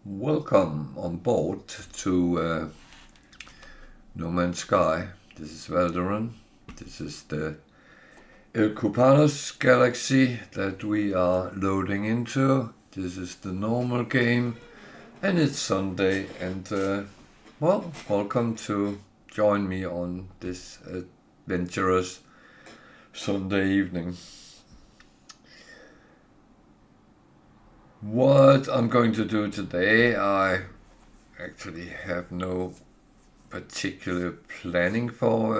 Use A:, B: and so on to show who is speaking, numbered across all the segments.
A: Welcome on board to No Man's Sky. This is Valderan. This is the Elkupalos galaxy that we are loading into. This is the normal game, and it's Sunday. And welcome to join me on this adventurous Sunday evening. What I'm going to do today, I actually have no particular planning for.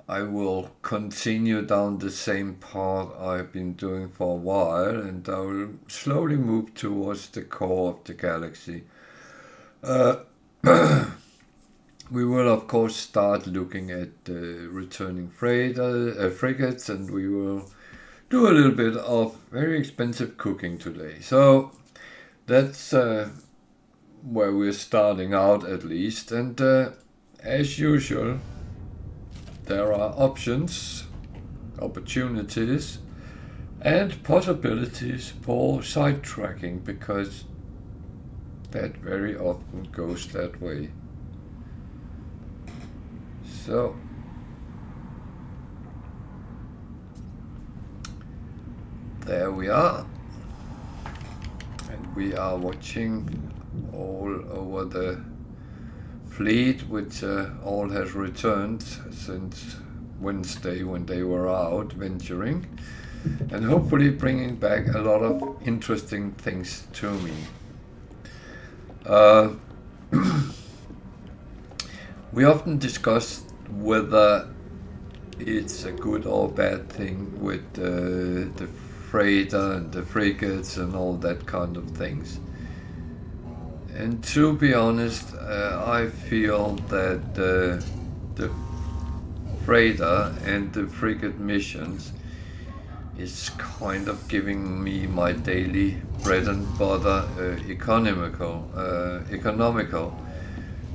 A: I will continue down the same path I've been doing for a while, and I will slowly move towards the core of the galaxy. We will of course start looking at returning frigates, and we will do a little bit of very expensive cooking today. So that's where we're starting out at least. And as usual, there are options, opportunities, and possibilities for sidetracking, because that very often goes that way. So there we are, and we are watching all over the fleet, which all has returned since Wednesday when they were out venturing, and hopefully bringing back a lot of interesting things to me. We often discuss whether it's a good or bad thing with the freighter and the frigates and all that kind of things. And to be honest, I feel that the freighter and the frigate missions is kind of giving me my daily bread and butter economical,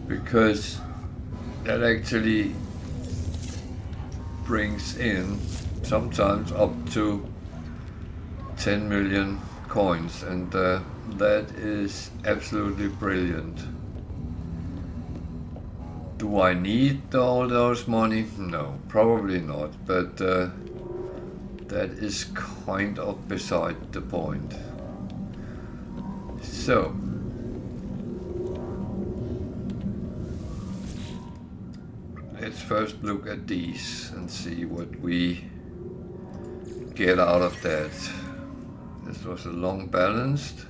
A: because that actually brings in sometimes up to 10 million coins, and that is absolutely brilliant. Do I need all those money? No, probably not, but that is kind of beside the point. So let's first look at these and see what we get out of that. This was a long balanced.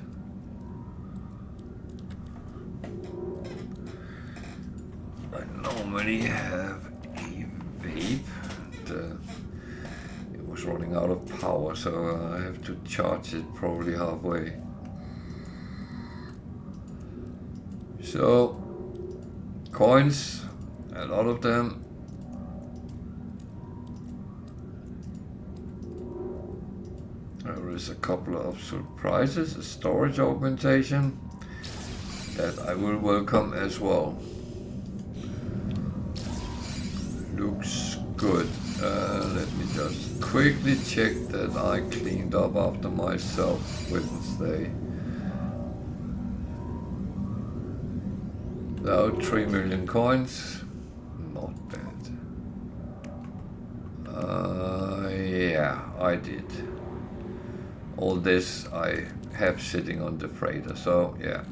A: I normally have a vape, and it was running out of power, so I have to charge it probably halfway. So coins, a lot of them. There is a couple of surprises, a storage augmentation that I will welcome as well. Looks good. Let me just quickly check that I cleaned up after myself Wednesday. About 3 million coins. Not bad. Yeah, I did. All this I have sitting on the freighter, so yeah.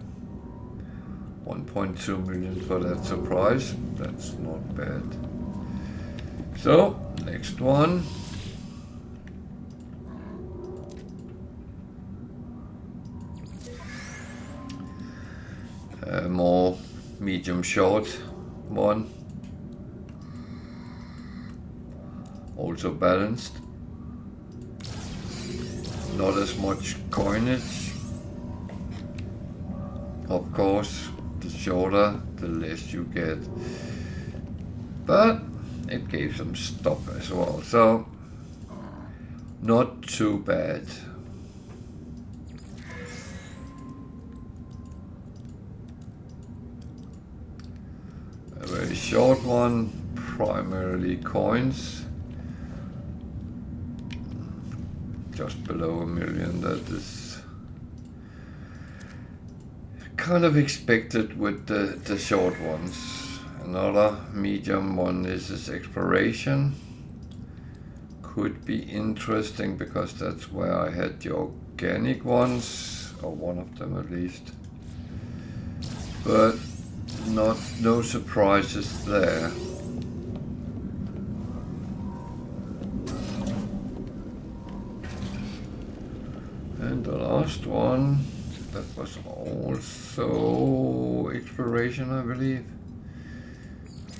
A: 1.2 million for that surprise. That's not bad. So, next one. More medium short one. Also balanced. Not as much coinage. Of course, the shorter, the less you get. But it gave some stuff as well, so not too bad. A very short one, primarily coins. Just below 1 million, that is kind of expected with the short ones. Another medium one is this exploration. Could be interesting because that's where I had the organic ones, or one of them at least. But no surprises there. And the last one, that was also exploration, I believe.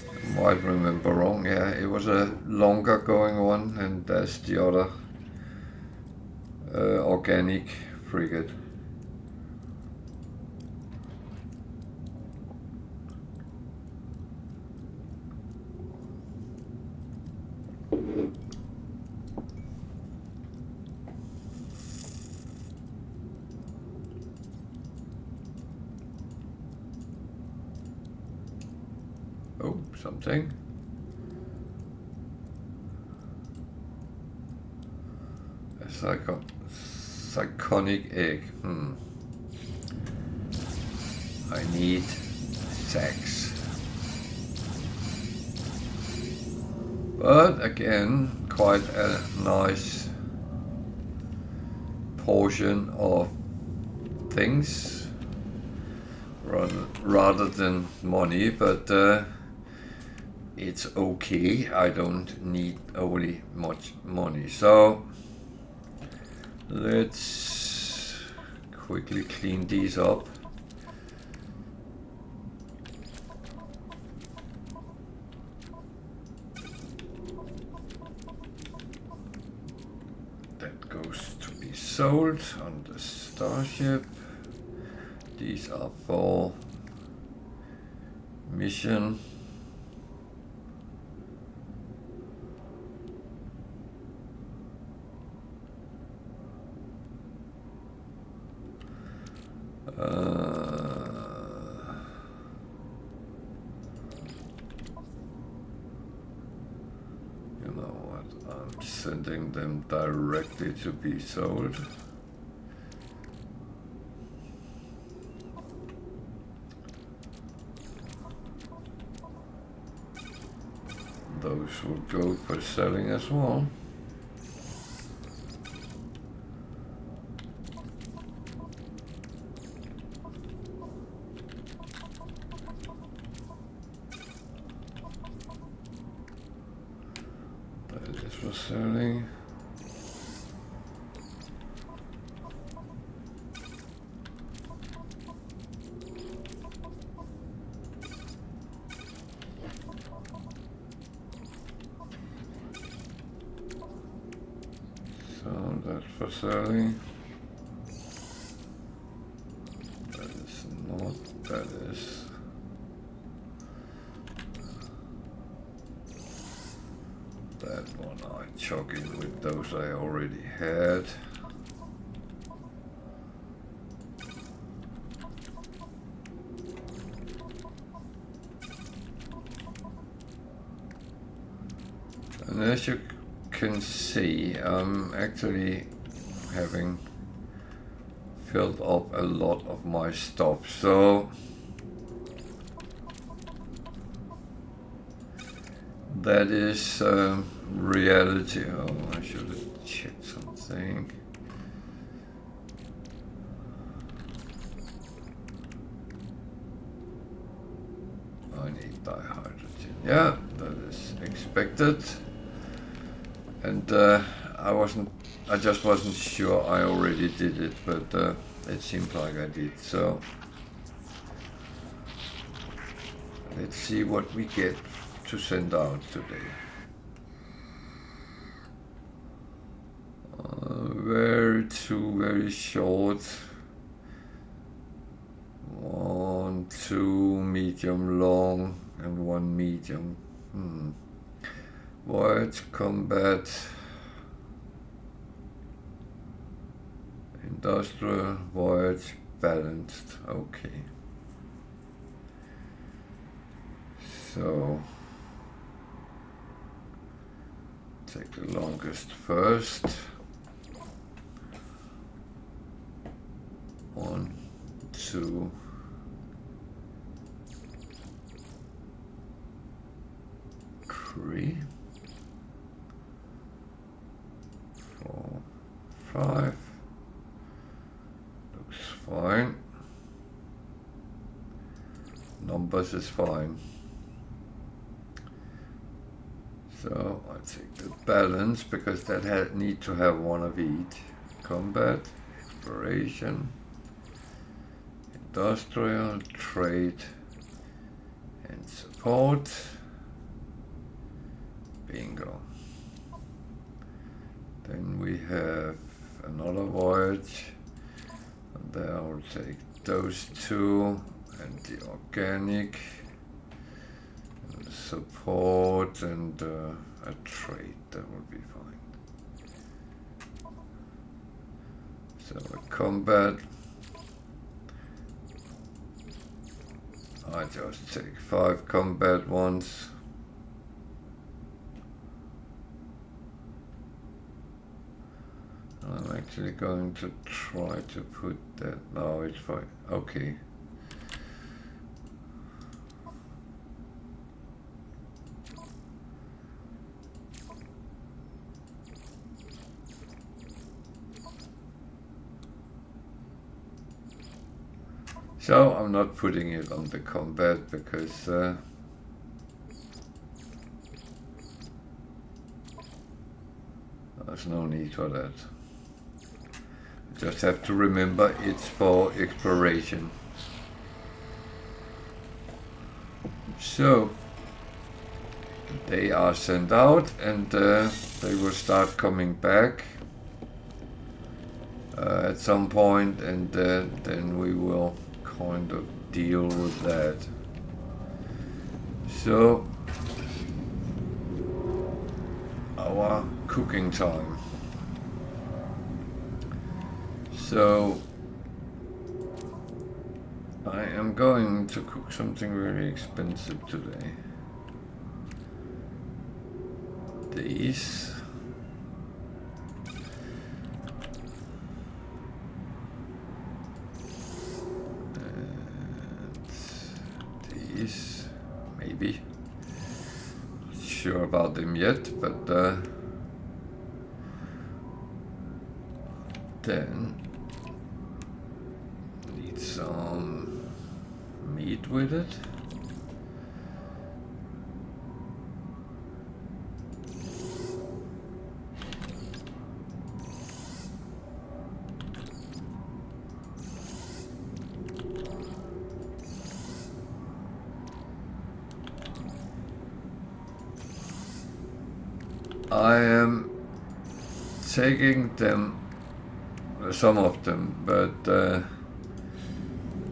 A: I might remember wrong, yeah, it was a longer going one, and that's the other organic frigate. Oh, something. A psychonic egg. I need sex. But again, quite a nice portion of things rather than money, but it's okay. I don't need overly much money. So let's quickly clean these up. That goes to be sold on the starship. These are for mission. You know what? I'm sending them directly to be sold. Those will go for selling as well. That is for selling. So that's for selling. That is not, that is. That one I chuck in with those I already had. And as you can see, I'm actually having filled up a lot of my stuff, so that is reality. Oh, I should have checked something. I need dihydrogen. Yeah, that is expected. And I just wasn't sure I already did it, but it seems like I did. So let's see what we get to send out today. Very short. 1, 2 medium long and 1 medium. Voyage combat, industrial, voyage balanced. Okay. So take the longest first. 1, 2, 25. Looks fine. Numbers is fine. So I take the balance because that need to have one of each. Combat, exploration, industrial, trade, and support. Bingo. Then we have another voyage, and there I'll take those two and the organic, and the support, and a trade. That would be fine. So a combat, I just take 5 combat ones. I'm actually going to try to put that, no, it's fine, okay. So I'm not putting it on the combat because there's no need for that. Just have to remember it's for exploration. So they are sent out, and they will start coming back at some point, and then we will kind of deal with that. So our cooking time. So I am going to cook something very expensive today. These. And these, maybe. Not sure about them yet, but then need some meat with it. I am taking them, some of them, but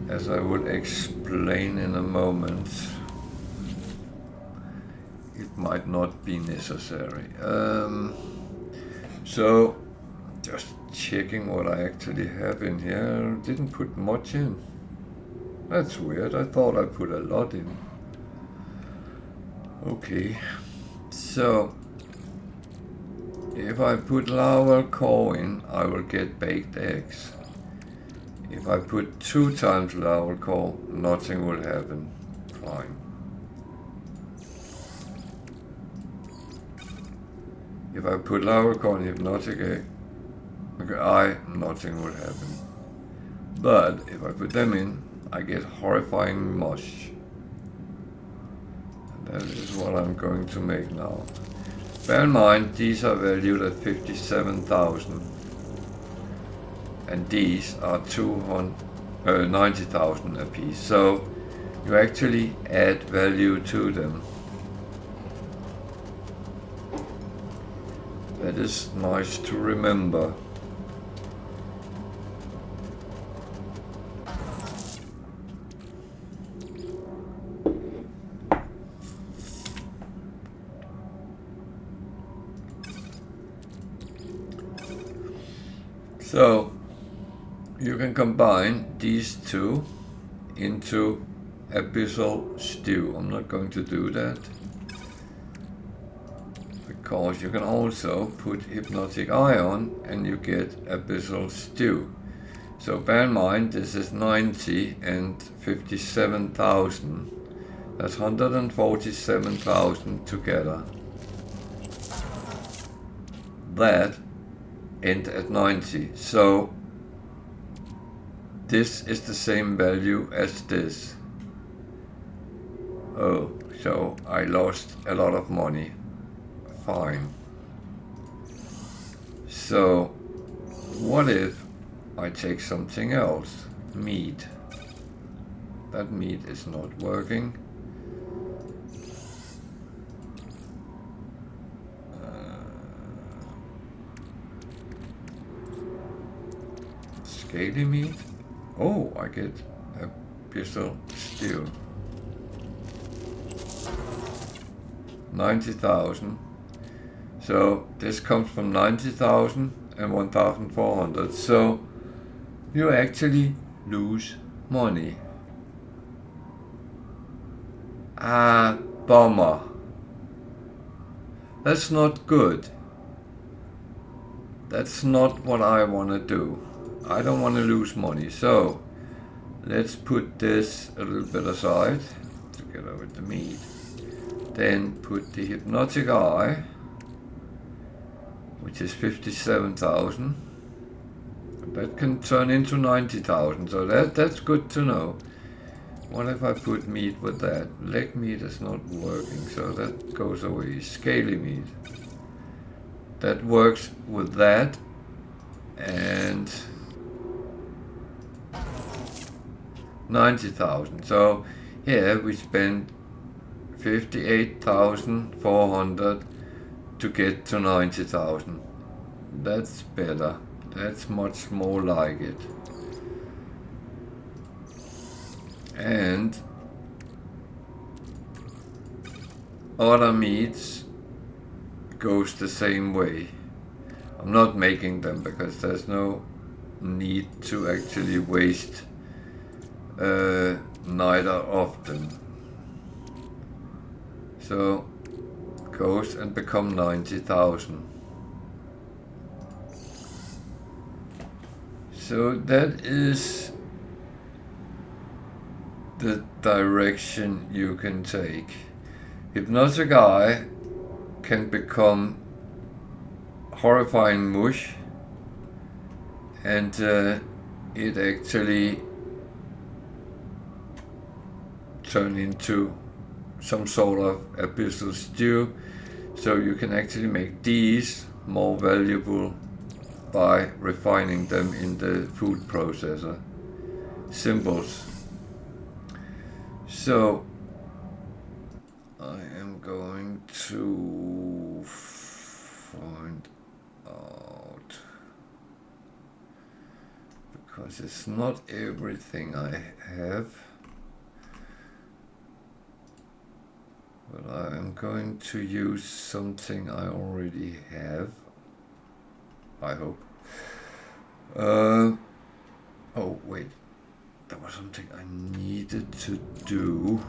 A: as I will explain in a moment, it might not be necessary. So just checking what I actually have in here. I didn't put much in. That's weird. I thought I put a lot in. Okay, so if I put larval core in, I will get baked eggs. If I put 2 times larval core, nothing will happen. Fine. If I put larval core and hypnotic egg, nothing will happen. But if I put them in, I get horrifying mush. And that is what I'm going to make now. Bear in mind, these are valued at 57,000, and these are 90,000 a piece. So you actually add value to them. That is nice to remember. So you can combine these two into abyssal stew. I'm not going to do that because you can also put hypnotic ion and you get abyssal stew. So bear in mind, this is 90 and 57,000. That's 147,000 together. That end at 90. So this is the same value as this. Oh, so I lost a lot of money. Fine. So what if I take something else? Meat. That meat is not working. Scaly meat? Oh, I get a pistol steel. 90,000. So this comes from 90,000 and 1,400. So you actually lose money. Ah, bummer. That's not good. That's not what I want to do. I don't want to lose money. So let's put this a little bit aside together with the meat. Then put the hypnotic eye, which is 57,000. That can turn into 90,000, so that's good to know. What if I put meat with that? Leg meat is not working, so that goes away. Scaly meat. That works with that, and 90,000. So here we spend 58,400 to get to 90,000. That's better. That's much more like it. And other meats goes the same way. I'm not making them because there's no need to actually waste neither of them. So goes and become 90,000. So that is the direction you can take. Hypnotic eye can become horrifying mush, and it actually turn into some sort of abyssal stew. So you can actually make these more valuable by refining them in the food processor. Symbols. So I am going to find out, because it's not everything I have, but I am going to use something I already have, I hope. Oh wait, there was something I needed to do.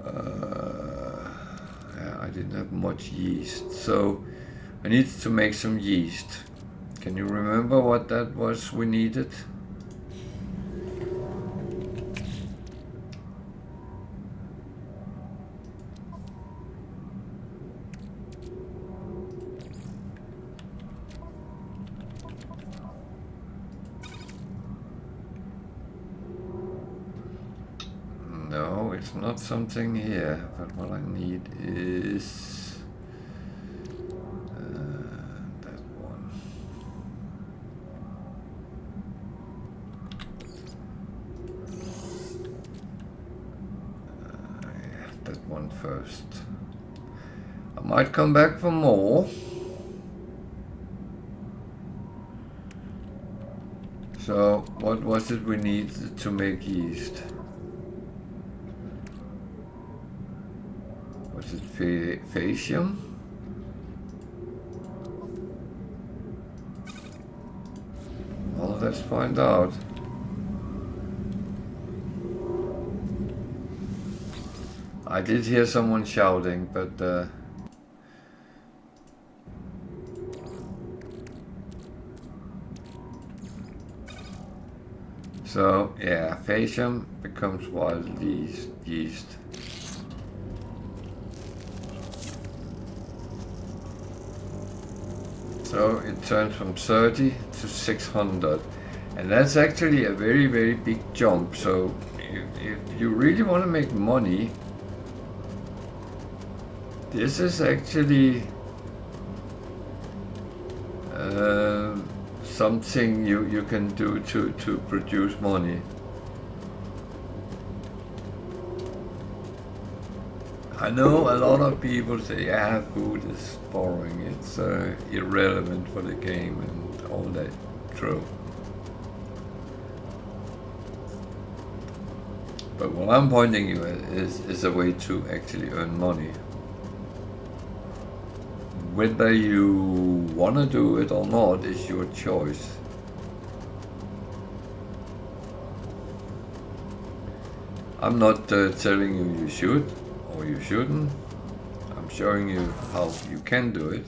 A: Yeah, I didn't have much yeast, so I needed to make some yeast. Can you remember what that was we needed? No, it's not something here, but what I need is that one. Yeah, that one first. I might come back for more. So, what was it we needed to make yeast? Was it Phacium? Well, let's find out. I did hear someone shouting, but so yeah, Phacium becomes wild yeast. So it turns from 30 to 600, and that's actually a very, very big jump. So if you really want to make money, this is actually something you can do to produce money. I know a lot of people say, yeah, food is boring, it's irrelevant for the game and all that. True. But what I'm pointing you at is a way to actually earn money. Whether you want to do it or not is your choice. I'm not telling you should or you shouldn't. I'm showing you how you can do it.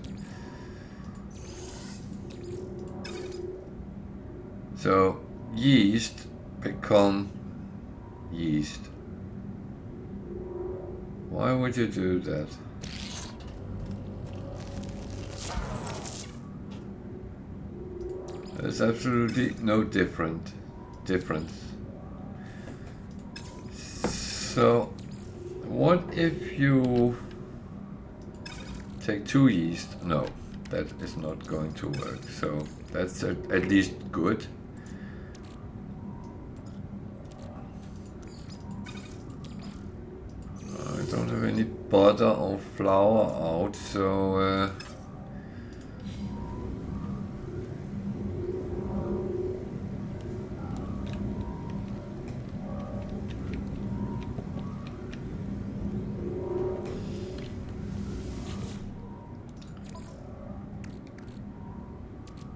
A: So yeast become yeast. Why would you do that? There's absolutely no difference. So what if you take 2 yeast? No, that is not going to work. So that's at least good. I don't have any butter or flour out, so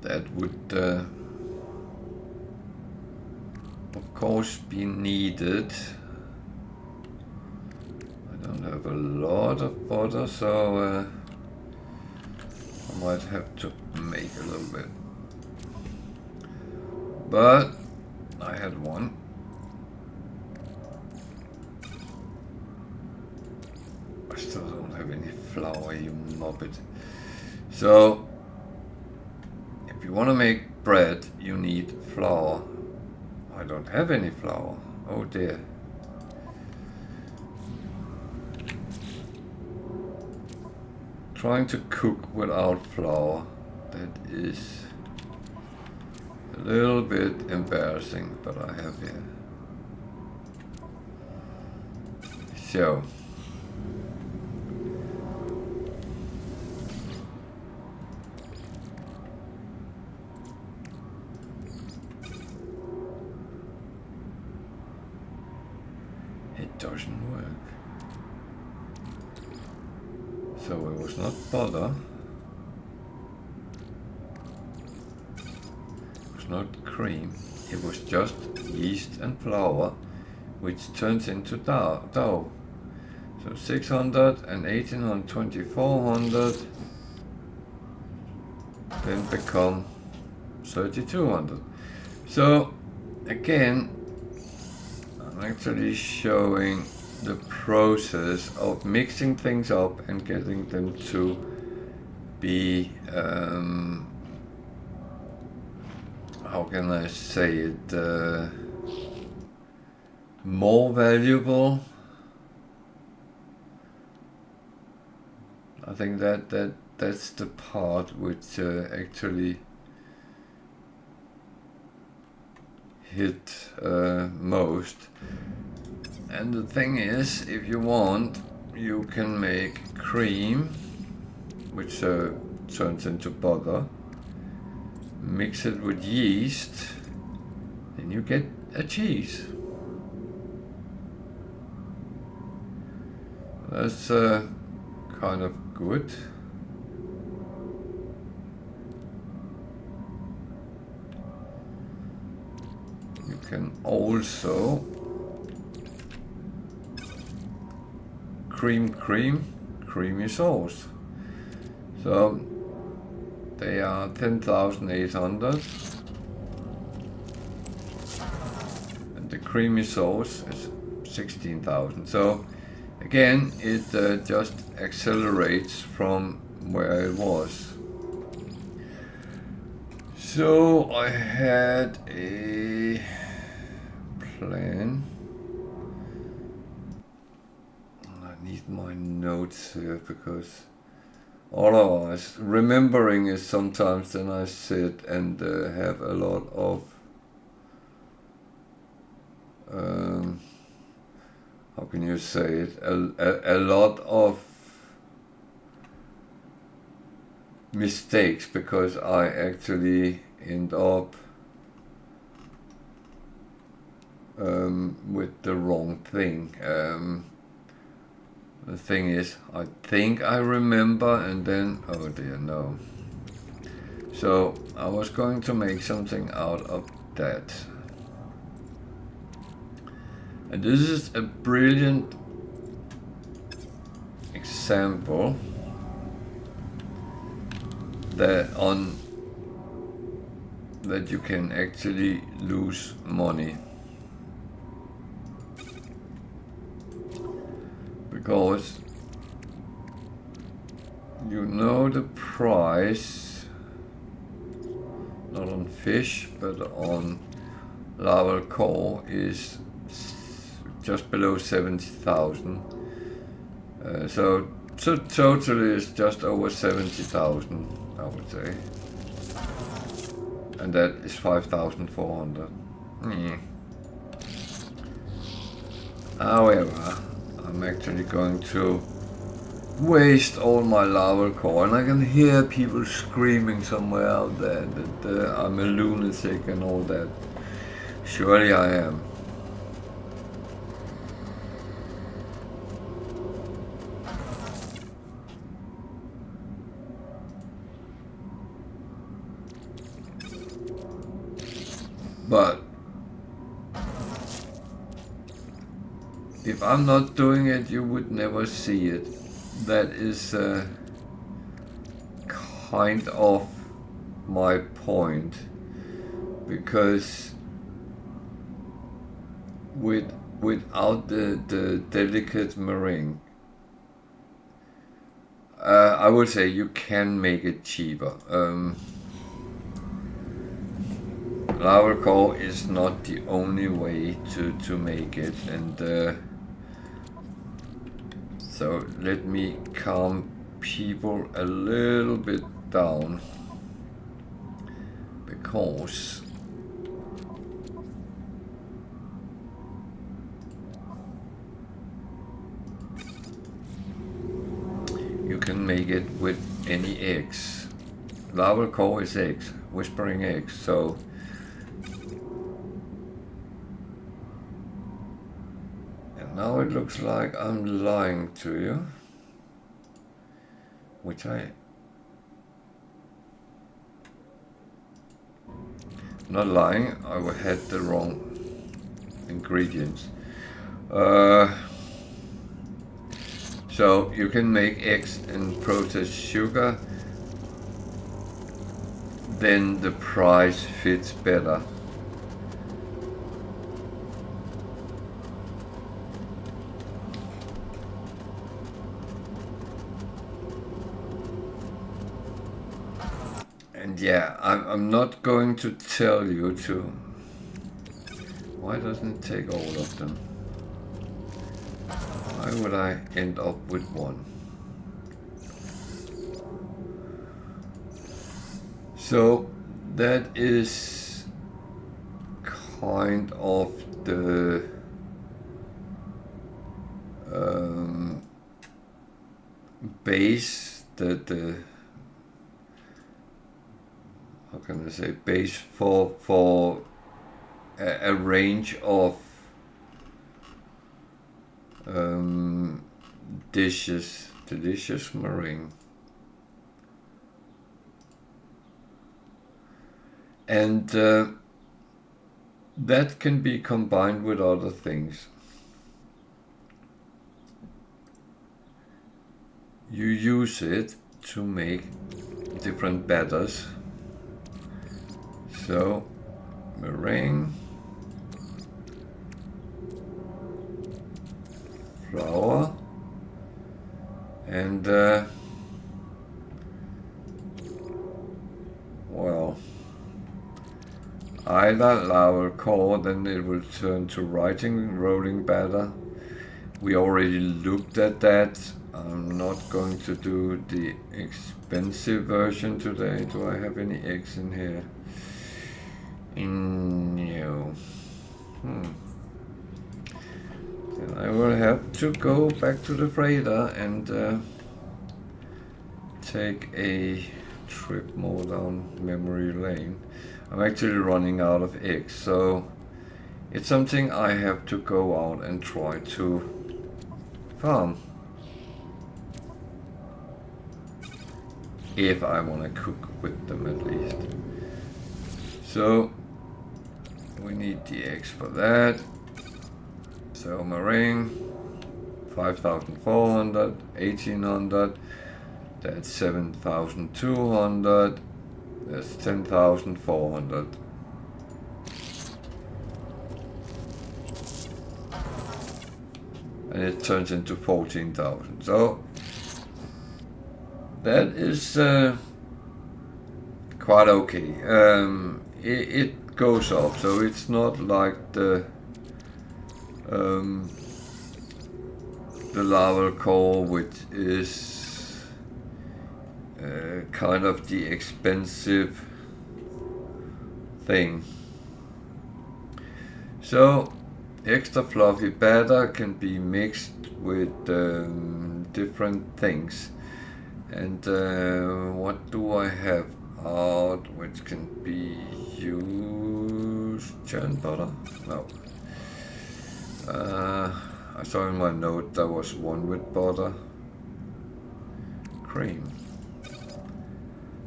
A: that would of course be needed. I don't have a lot of butter, so I might have to make a little bit. But I had one. I still don't have any flour, you muppet. So if you want to make bread, you need flour. I don't have any flour. Oh dear. Trying to cook without flour, that is a little bit embarrassing, but I have here. So it doesn't work. So it was not butter, it was not cream, it was just yeast and flour, which turns into dough. So 600 and 1800, 2400 then become 3200. So again, I'm actually showing the process of mixing things up and getting them to be, how can I say it, more valuable. I think that's the part which actually hit most. And the thing is, if you want, you can make cream, which turns into butter, mix it with yeast, then you get a cheese. That's kind of good. You can also creamy sauce. So they are 10,800 and the creamy sauce is 16,000. So again, it just accelerates from where it was. So I had a plan. I need my notes here because otherwise remembering is sometimes then I sit and have a lot of how can you say it, a lot of mistakes because I actually end up with the wrong thing. The thing is, I think I remember and then, oh dear, no. So I was going to make something out of that. And this is a brilliant example that you can actually lose money. Because you know the price, not on fish, but on larval core is just below 70,000. So totally is just over 70,000, I would say. And that is 5,400. However, I'm actually going to waste all my larval core, and I can hear people screaming somewhere out there that I'm a lunatic and all that. Surely I am. But if I'm not doing it, you would never see it. That is kind of my point, because without the delicate marine, I would say you can make it cheaper. Larval core is not the only way to make it, and so let me calm people a little bit down, because you can make it with any eggs. Larval core is eggs, whispering eggs, so now it looks like I'm lying to you, which not lying, I had the wrong ingredients. So you can make eggs and processed sugar, then the price fits better. And yeah, I'm not going to tell you to. Why doesn't it take all of them? Why would I end up with one? So that is kind of the base, the how can I say, base for a range of dishes, delicious meringue. And that can be combined with other things. You use it to make different batters. So, meringue, flour, and well, either lava core, then it will turn to writing rolling batter. We already looked at that. I'm not going to do the expensive version today. Do I have any eggs in here? No. Then I will have to go back to the freighter and take a trip more down memory lane. I'm actually running out of eggs, so it's something I have to go out and try to farm if I want to cook with them at least. So we need the eggs for that. So marine, 5,400, 1,800, that's 7,200, that's 10,400. And it turns into 14,000. So that is quite okay. It goes up, so it's not like the lava core, which is kind of the expensive thing. So extra fluffy batter can be mixed with different things. And what do I have out which can be used? Churned butter? No. I saw in my note there was one with butter. Cream.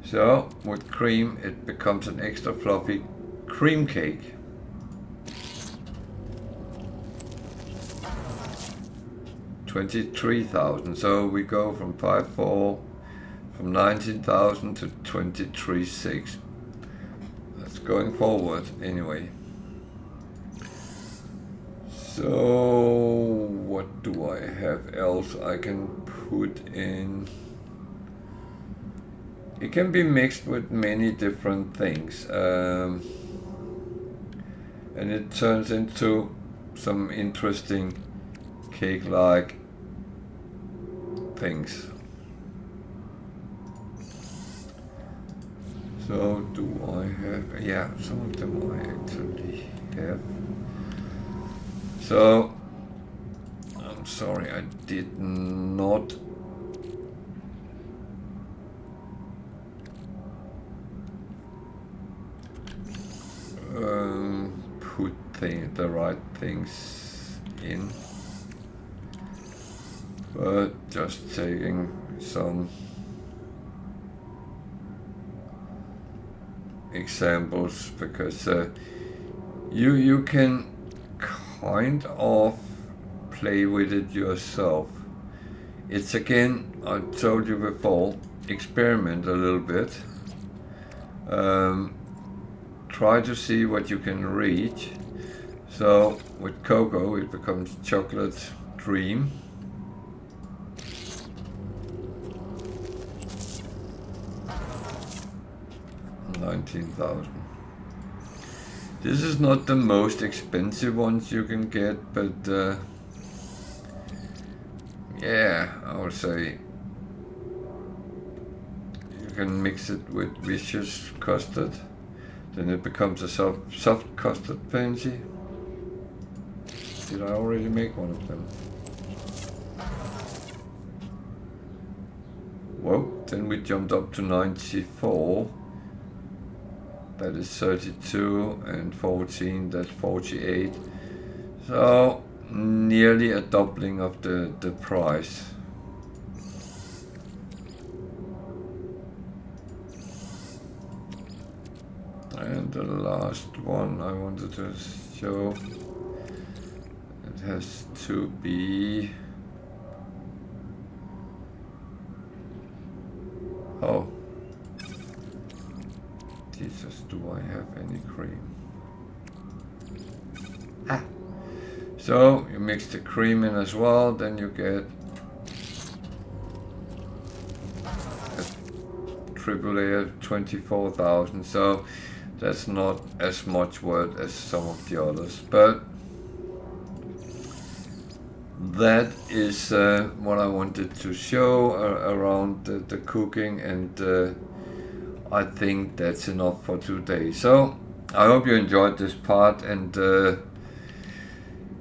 A: So with cream it becomes an extra fluffy cream cake. $23,000. So we go from 5.4 from 19,000 to 23.6. That's going forward anyway. So what do I have else I can put in? It can be mixed with many different things, and it turns into some interesting cake-like things. So do I have? Yeah, some of them I actually have. So I'm sorry, I did not put the right things in, but just taking some examples because you can kind of play with it yourself. It's again, I told you before, experiment a little bit. Try to see what you can reach. So with cocoa it becomes chocolate dream. $19,000. This is not the most expensive ones you can get, but yeah, I would say you can mix it with vicious custard, then it becomes a soft custard pansy. Did I already make one of them? Whoa, then we jumped up to 94. That is 32 and 14, that's 48. So nearly a doubling of the price. And the last one I wanted to show, it has to be, oh, Jesus, do I have any cream? Ah, so you mix the cream in as well, then you get a triple layer 24,000. So That's not as much work as some of the others, but that is what I wanted to show around the cooking, and I think that's enough for today. So I hope you enjoyed this part, and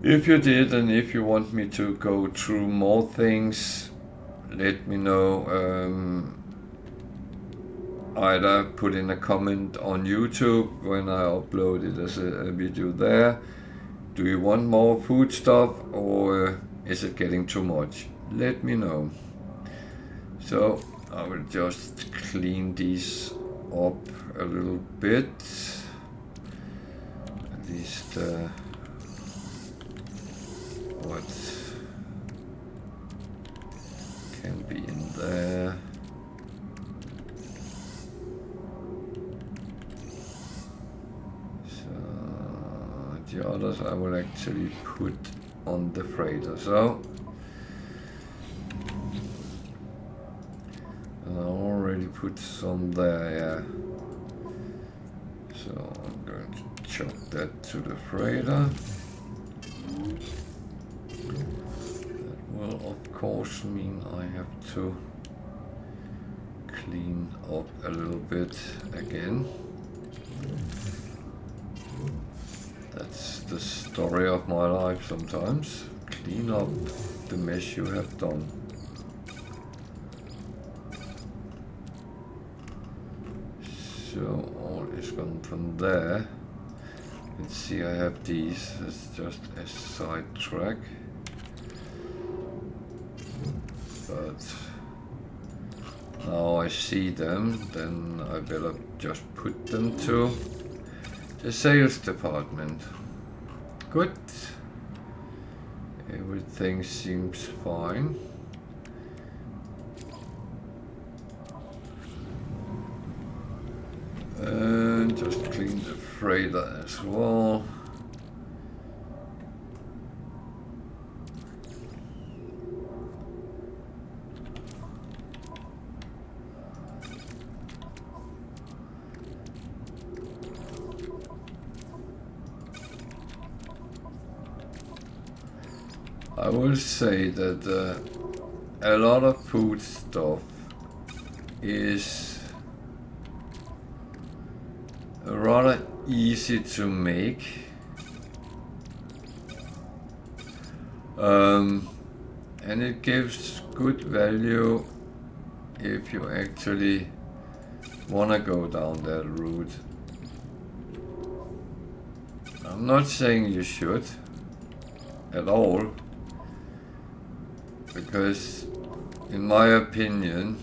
A: if you did, and if you want me to go through more things, let me know. Either put in a comment on YouTube when I upload it as a video there. Do you want more food stuff, or is it getting too much? Let me know. So I will just clean these up a little bit. At least what can be in there. The others I will actually put on the freighter. So I already put some there, yeah. So I'm going to chop that to the freighter. That will of course mean I have to clean up a little bit again. That's the story of my life sometimes. Clean up the mess you have done. So all is gone from there. Let's see, I have these as just a side track. But now I see them, then I better just put them to the sales department. Good. Everything seems fine. And just clean the freighter as well. I will say that a lot of food stuff is rather easy to make, and it gives good value if you actually want to go down that route. I'm not saying you should at all, because in my opinion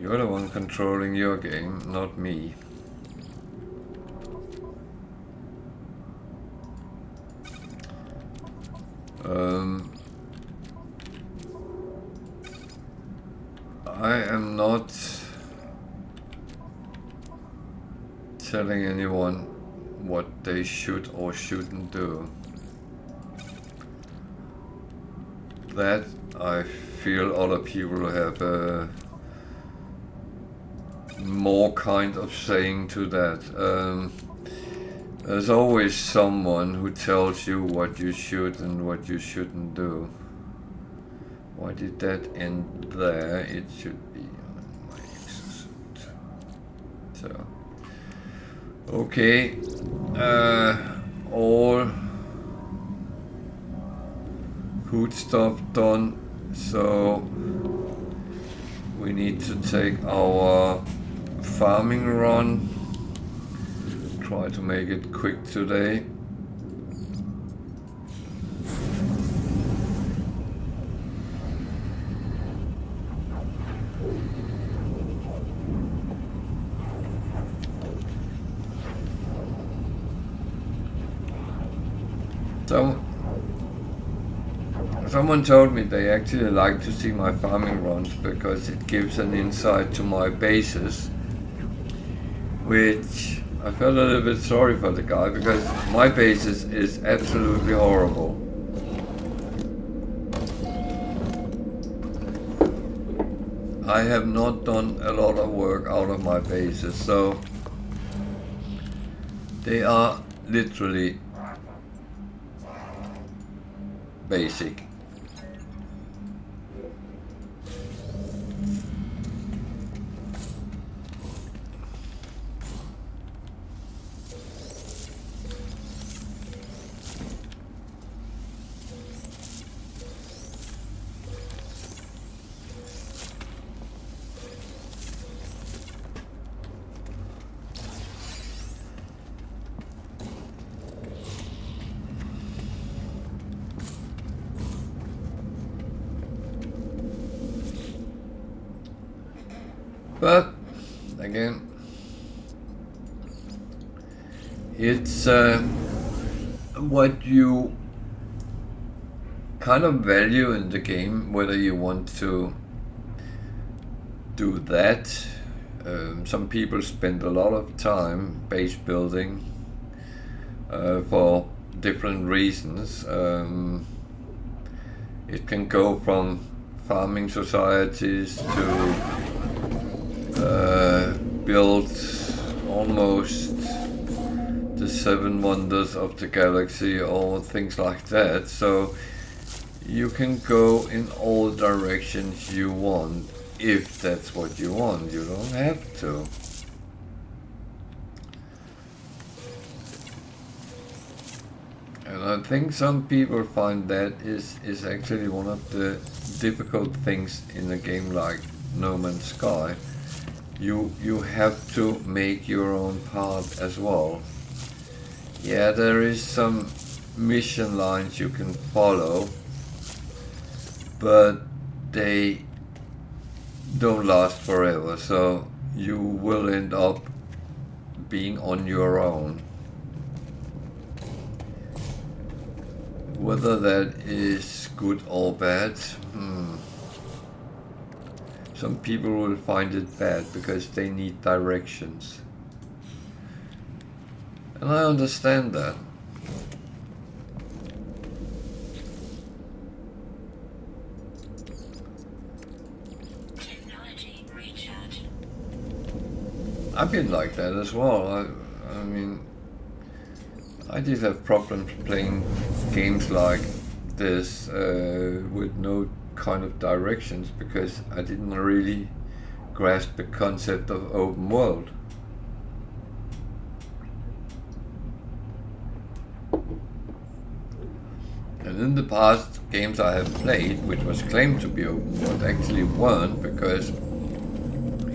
A: you're the one controlling your game, not me. I am not telling anyone what they should or shouldn't do. That I feel other people have more kind of saying to that. There's always someone who tells you what you should and what you shouldn't do. Why did that end there? It should be on my exosuit. So, okay, all food stuff done. So we need to take our farming run. Try to make it quick today. Someone told me they actually like to see my farming runs because it gives an insight to my bases, which I felt a little bit sorry for the guy, because my basis is absolutely horrible. I have not done a lot of work out of my bases, so They are literally basic. But again, it's what you kind of value in the game, whether you want to do that. Some people spend a lot of time base building for different reasons. It can go from farming societies to build almost the 7 wonders of the galaxy or things like that. So you can go in all directions you want if that's what you want. You don't have to. And I think some people find that is actually one of the difficult things in a game like No Man's Sky. You have to make your own path as well. Yeah, there is some mission lines you can follow, but they don't last forever, so you will end up being on your own. Whether that is good or bad, some people will find it bad because they need directions. And I understand that.
B: Technology recharge.
A: I've been like that as well. I mean, I did have problems playing games like this with no kind of directions because I didn't really grasp the concept of open world. And in the past games I have played, which was claimed to be open world, actually weren't, because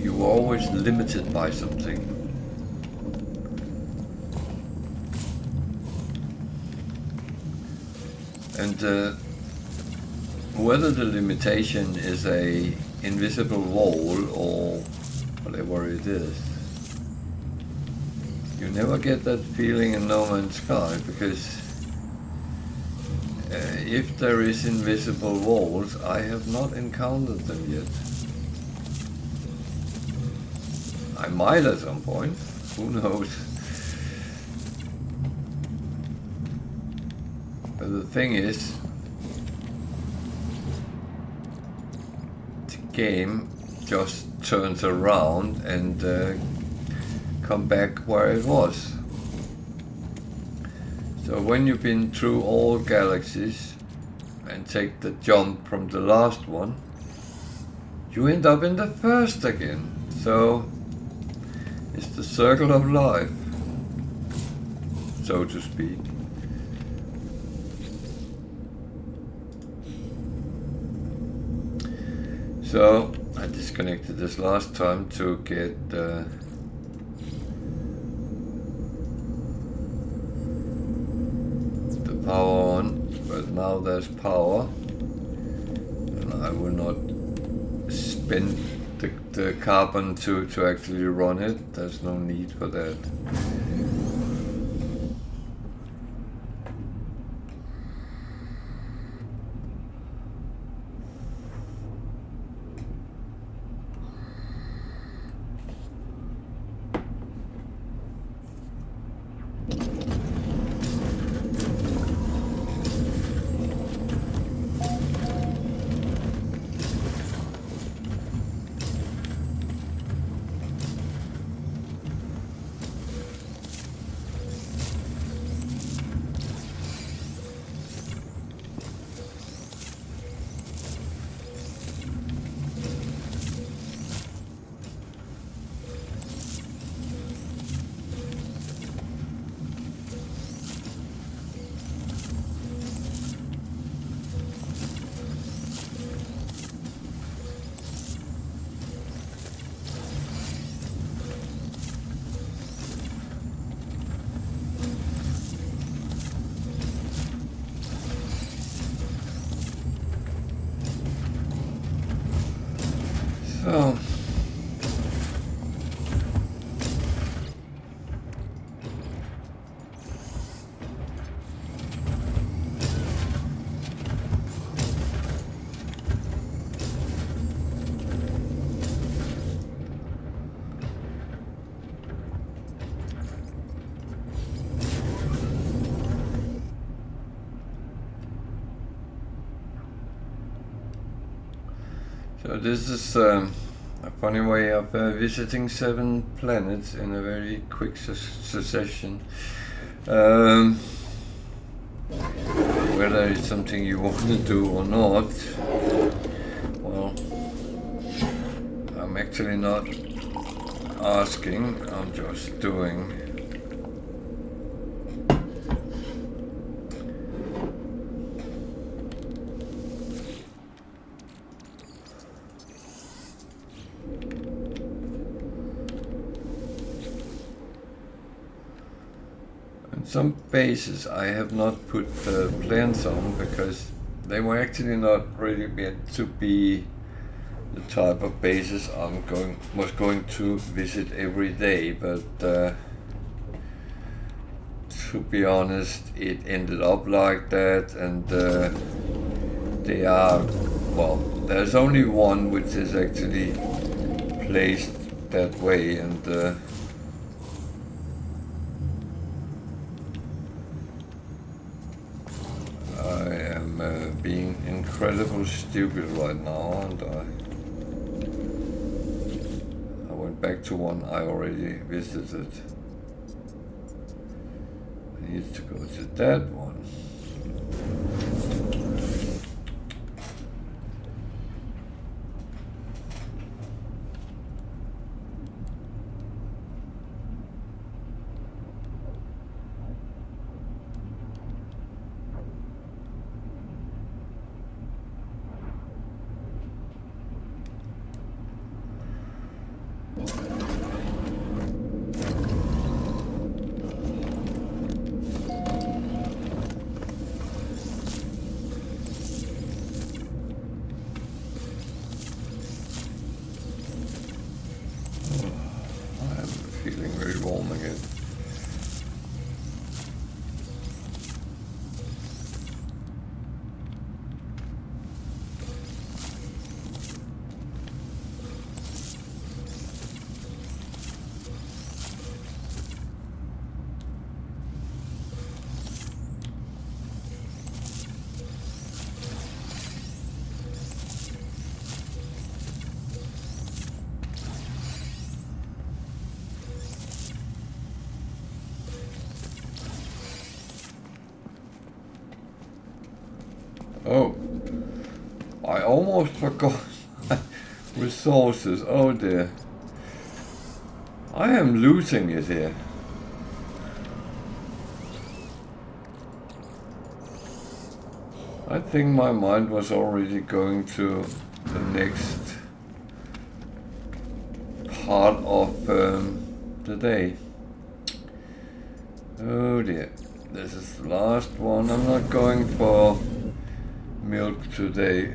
A: you were always limited by something. And whether the limitation is a invisible wall or whatever it is, you never get that feeling in No Man's Sky, because if there is invisible walls, I have not encountered them yet. I might at some point, who knows. But the thing is, the game just turns around and come back where it was. So when you've been through all galaxies and take the jump from the last one, you end up in the first again. So it's the circle of life, so to speak. So I disconnected this last time to get the power on, but now there's power, and I will not spend the carbon to actually run it. There's no need for that. So this is a funny way of visiting 7 planets in a very quick succession. Whether it's something you want to do or not, well, I'm actually not asking, I'm just doing. Some bases I have not put plans on because they were actually not really meant to be the type of bases was going to visit every day, but to be honest, it ended up like that, and they are, well, there's only one which is actually placed that way, and being incredibly stupid right now, and I went back to one I already visited. I need to go to that one. Feeling very warm again. Oh, I almost forgot my resources. Oh dear. I am losing it here. I think my mind was already going to the next part of the day. Oh dear. This is the last one. I'm not going for milk today.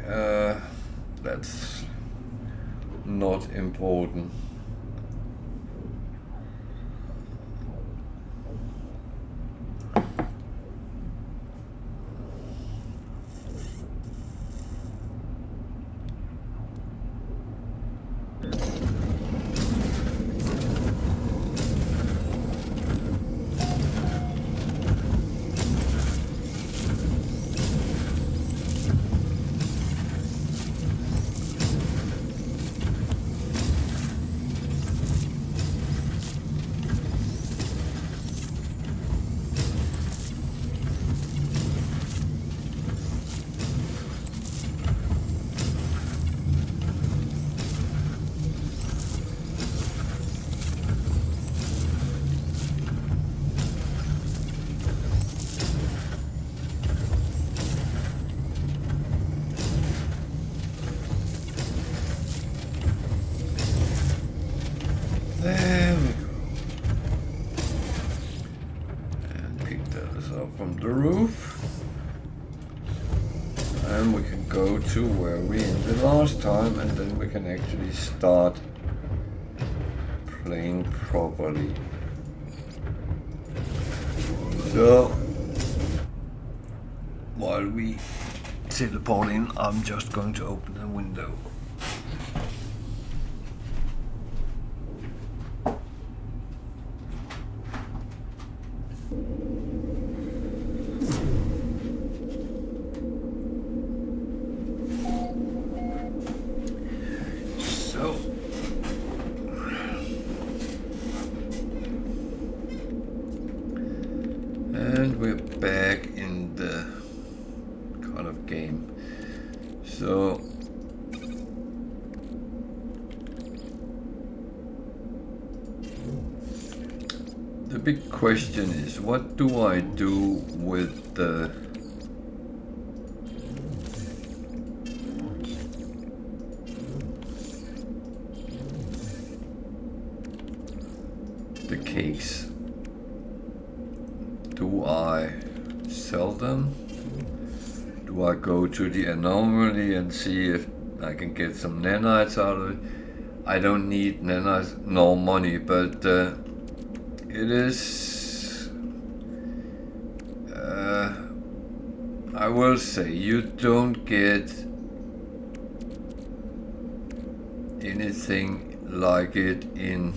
A: That's not important. There we go. And pick those up from the roof. And we can go to where we ended last time, and then we can actually start playing properly. So, while we teleport in, I'm just going to open a window. And we're back in the kind of game. So the big question is, what do I do with the cakes? Do I sell them? Do I go to the anomaly and see if I can get some nanites out of it? I don't need nanites nor money, but it is... I will say, you don't get anything like it in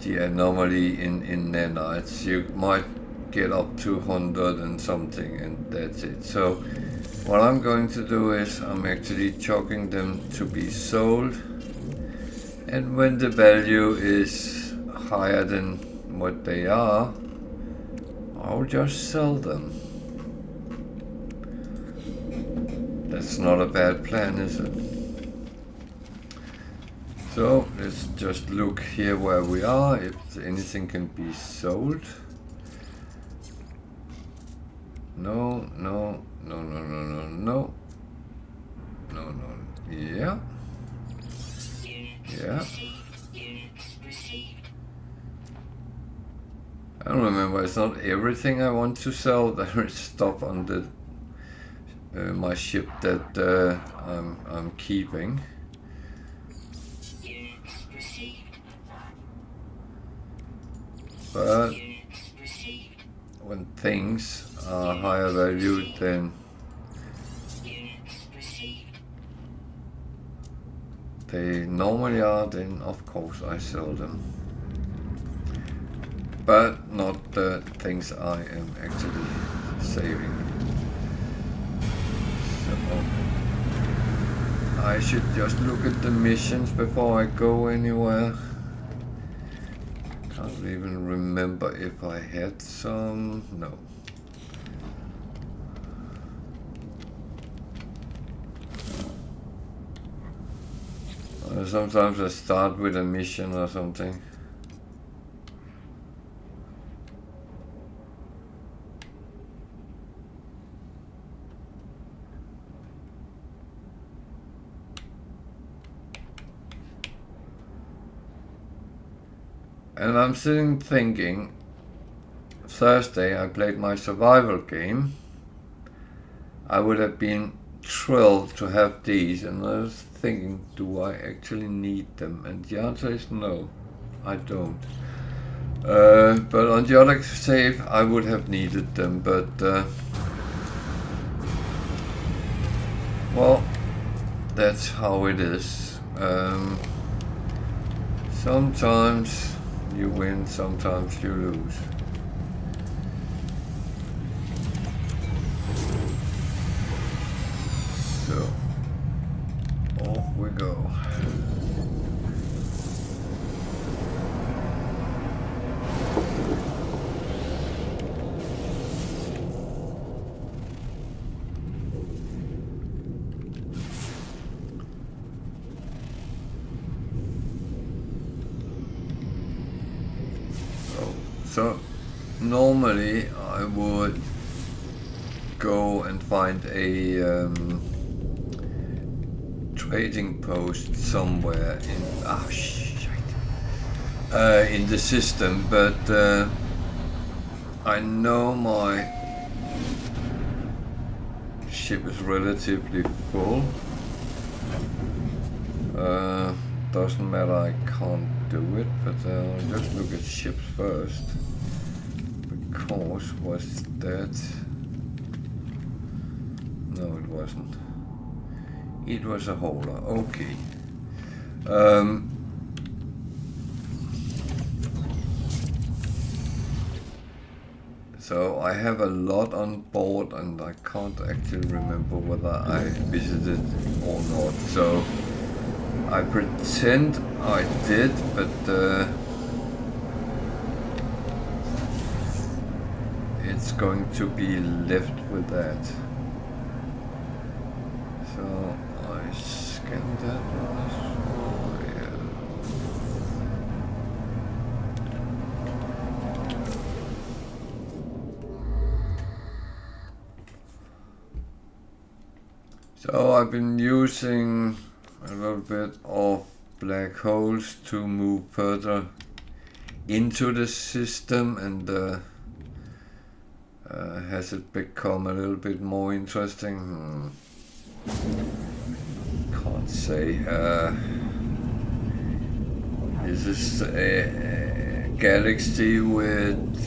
A: the anomaly in nanites. You might get up to 100 and something, and that's it. So what I'm going to do is I'm actually chucking them to be sold, and when the value is higher than what they are, I'll just sell them. That's not a bad plan, is it? So let's just look here where we are, if anything can be sold. No, no, no, no, no, no, no. No, no, yeah. Yeah. I don't remember, it's not everything I want to sell. There is stuff on the my ship that I'm keeping. But when things are higher valued than they normally are, then of course I sell them. But not the things I am actually saving. So I should just look at the missions before I go anywhere. Can't even remember if I had some. No. Sometimes I start with a mission or something. And I'm sitting thinking, Thursday I played my survival game. I would have been thrilled to have these, and I was thinking, do I actually need them? And the answer is no, I don't. But on the other save, I would have needed them, but well, that's how it is. Sometimes you win, sometimes you lose. So, off we go. So normally I would go and find a trading post somewhere in in the system, but I know my ship is relatively full. Doesn't matter, I can't do it, but I'll just look at ships first. Because was that... No, it wasn't. It was a hauler, okay. So I have a lot on board and I can't actually remember whether I visited or not. So I pretend I did, but it's going to be left with that. So I scanned that one. Oh, yeah. So I've been using a little bit of black holes to move further into the system, and has it become a little bit more interesting? Can't say. This is a galaxy with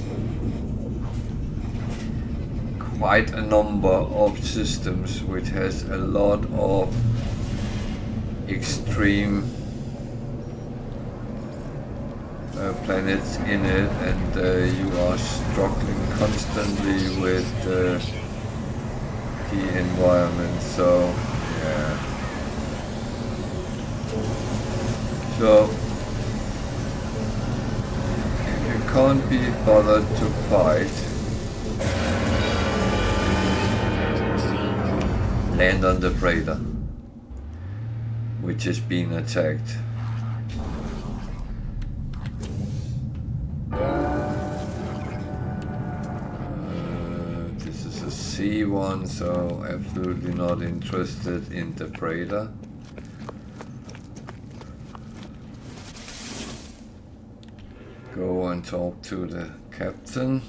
A: quite a number of systems, which has a lot of extreme planets in it, and you are struggling constantly with the environment. So yeah, so if you can't be bothered to fight, land on the freighter, which is being attacked. This is a C1, so absolutely not interested in the freighter. Go and talk to the captain.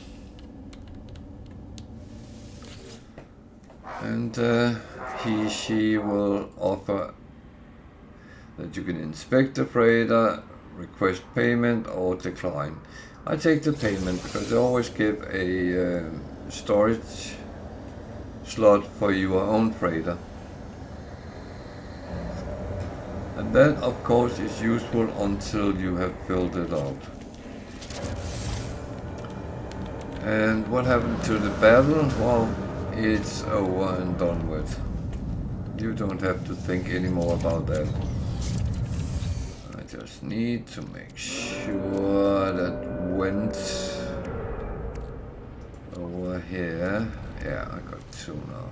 A: And she will offer that you can inspect the freighter, request payment or decline. I take the payment because they always give a storage slot for your own freighter. And that of course is useful until you have filled it out. And what happened to the battle? Well, it's over and done with. You don't have to think anymore about that. I just need to make sure that went over here. Yeah, I got two now.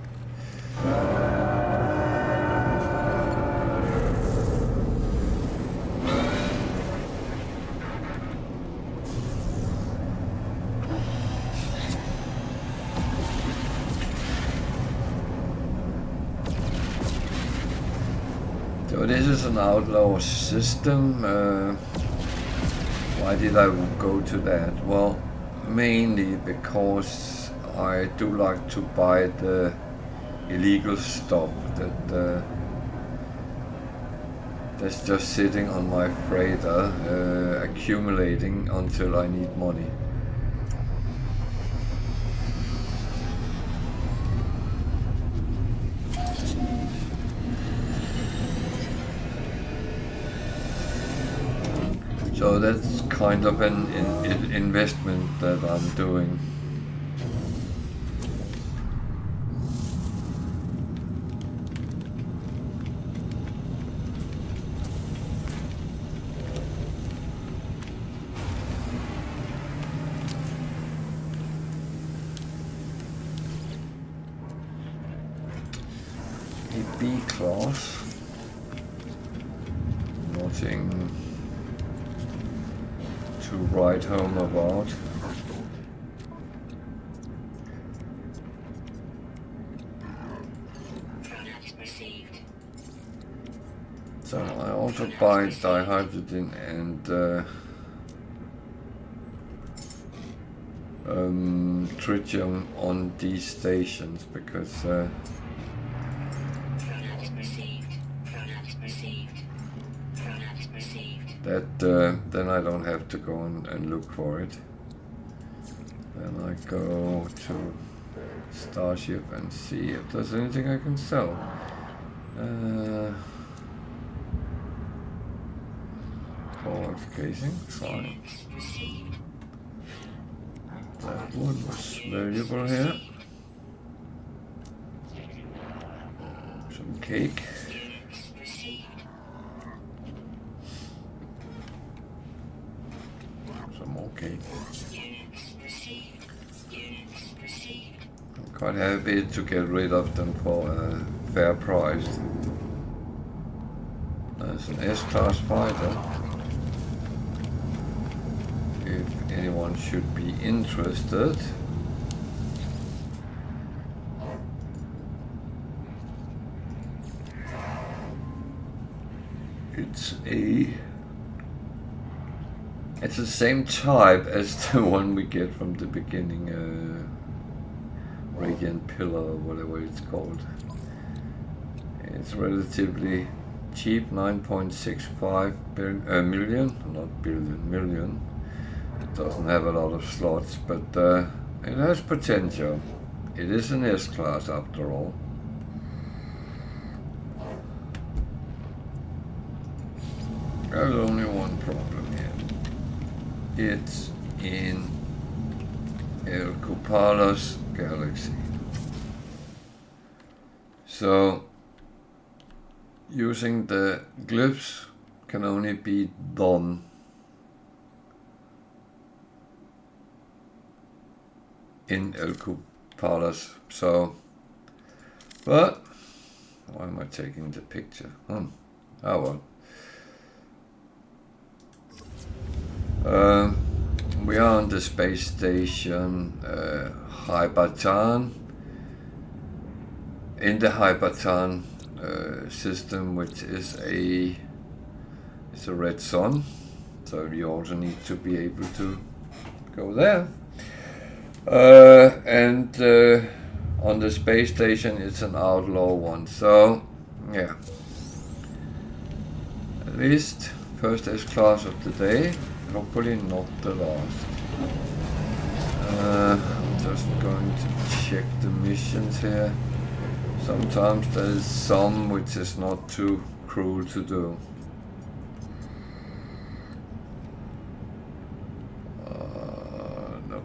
A: So this is an outlaw system. Why did I go to that? Well, mainly because I do like to buy the illegal stuff that's just sitting on my freighter, accumulating until I need money. So that's kind of an investment that I'm doing. A B class. Nothing to write home about. So I also buy dihydrogen and tritium on these stations because That then I don't have to go and look for it. Then I go to Starship and see if there's anything I can sell. Forward casing, fine. That one was valuable here. Some cake. Some more cake. I'm quite happy to get rid of them for a fair price. There's an S-Class fighter. If anyone should be interested. It's the same type as the one we get from the beginning, Radiant Pillar or whatever it's called. It's relatively cheap, 9.65 million, not billion, million. It doesn't have a lot of slots, but it has potential. It is an S-Class after all. There's only one problem here. It's in Elkupalos galaxy. So using the glyphs can only be done in Elkupalos. So, but why am I taking the picture? Oh well. We are on the space station Hyperton. In the Hyperton system, which is a red sun, so you also need to be able to go there. And on the space station, it's an outlaw one. So yeah, at least first S-Class of the day. Hopefully not the last. I'm just going to check the missions here. Sometimes there's some which is not too cruel to do. No.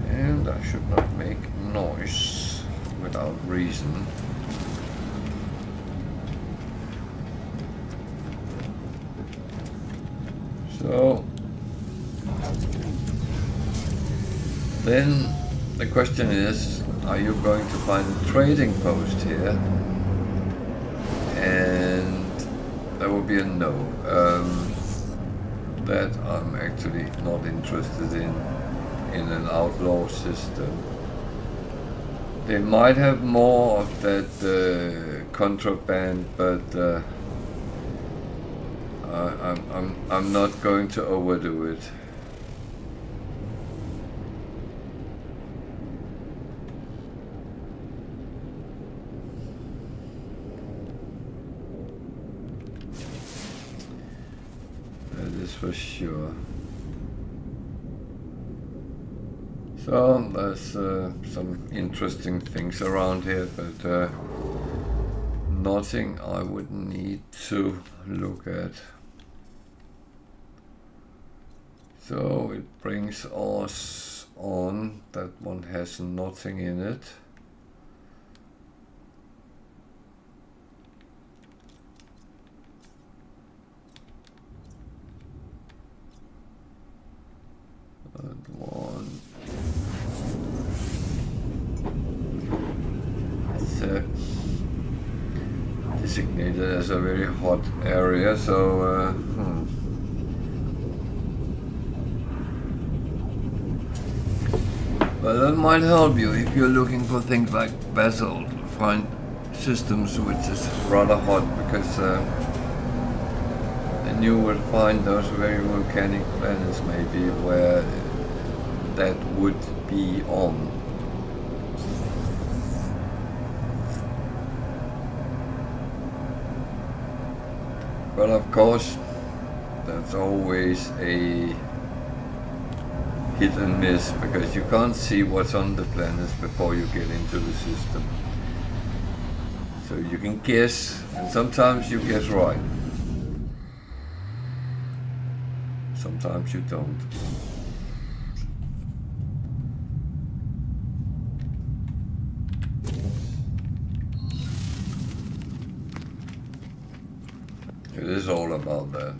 A: And I should not make noise without reason. So then the question is, are you going to find a trading post here? And there will be a no. That I'm actually not interested in an outlaw system. They might have more of that contraband, but I'm not going to overdo it. That is for sure. So there's some interesting things around here, but nothing I would need to look at. So it brings us on. That one has nothing in it. That one. It's designated as a very hot area, so But that might help you if you're looking for things like basalt. Find systems which is rather hot, because then you will find those very volcanic planets maybe where that would be on. But of course, that's always a hit and miss, because you can't see what's on the planets before you get into the system. So you can guess, and sometimes you guess right. Sometimes you don't. It is all about that.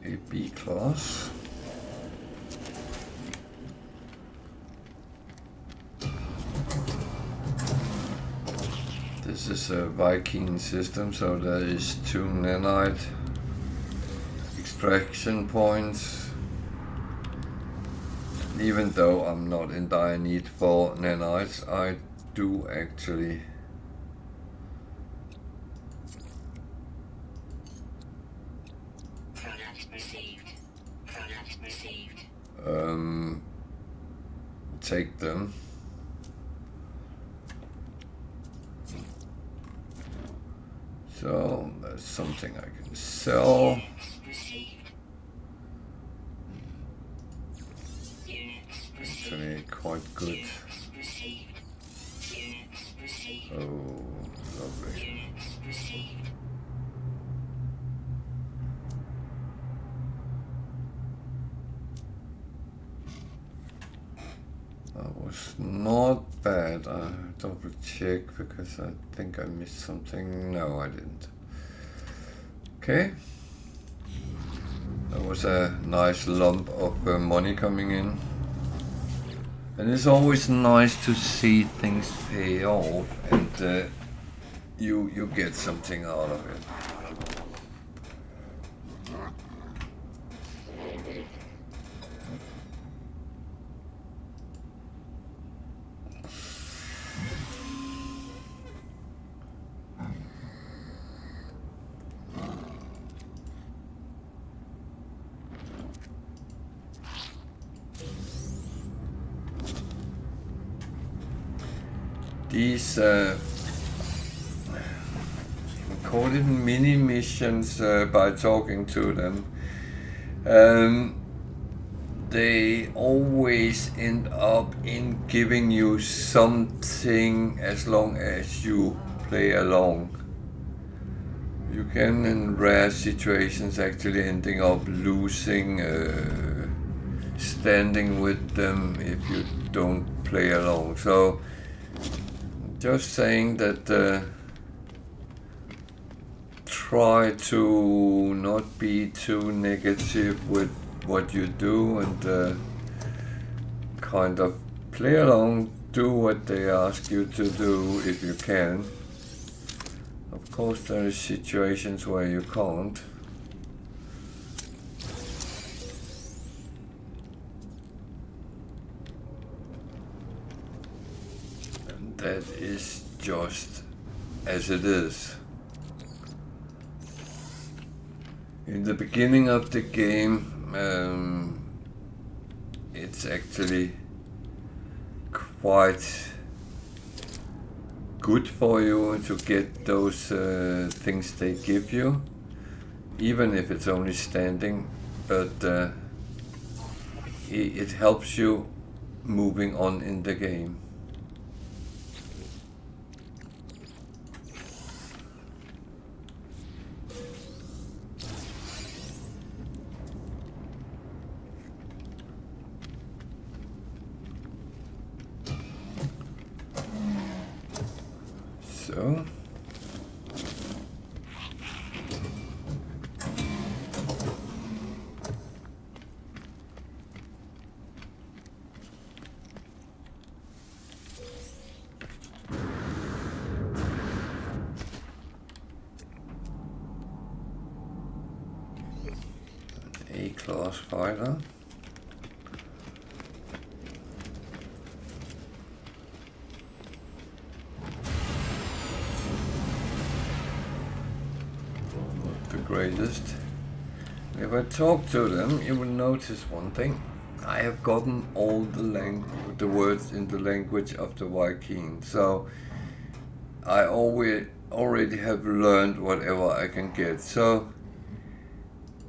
A: A B class. This is a Viking system, so there is 2 nanite extraction points. Even though I'm not in dire need for nanites, I do actually take them. So that's something I can sell. Actually quite good. Oh, lovely. That was not bad. I double check because I think I missed something. No, I didn't. Okay. That was a nice lump of money coming in. And it's always nice to see things pay off and you get something out of it. These call it mini missions by talking to them. They always end up in giving you something as long as you play along. You can, in rare situations, actually ending up losing standing with them if you don't play along. So just saying that try to not be too negative with what you do and kind of play along, do what they ask you to do if you can. Of course there are situations where you can't. And that is just as it is. In the beginning of the game, it's actually quite good for you to get those things they give you, even if it's only standing, but it helps you moving on in the game. So A-class fighter. greatest. If I talk to them, you will notice one thing. I have gotten all the words in the language of the Viking, so I already have learned whatever I can get. So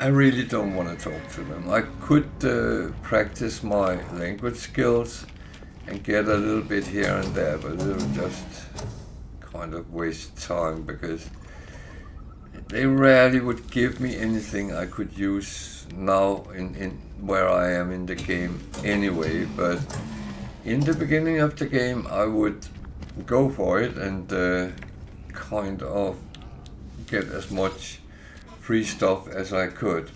A: I really don't want to talk to them. I could practice my language skills and get a little bit here and there, but it'll just kind of waste time because they rarely would give me anything I could use now in where I am in the game anyway. But in the beginning of the game I would go for it and kind of get as much free stuff as I could.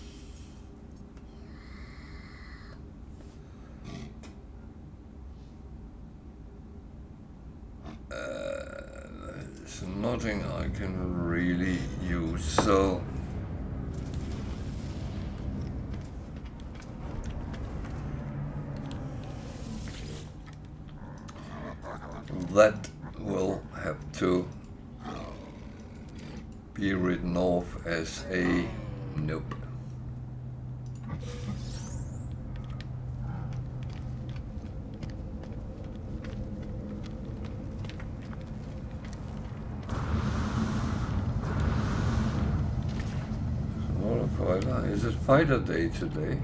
A: There's nothing I can really use, so that will have to be written off as a nope. Is it fighter day today?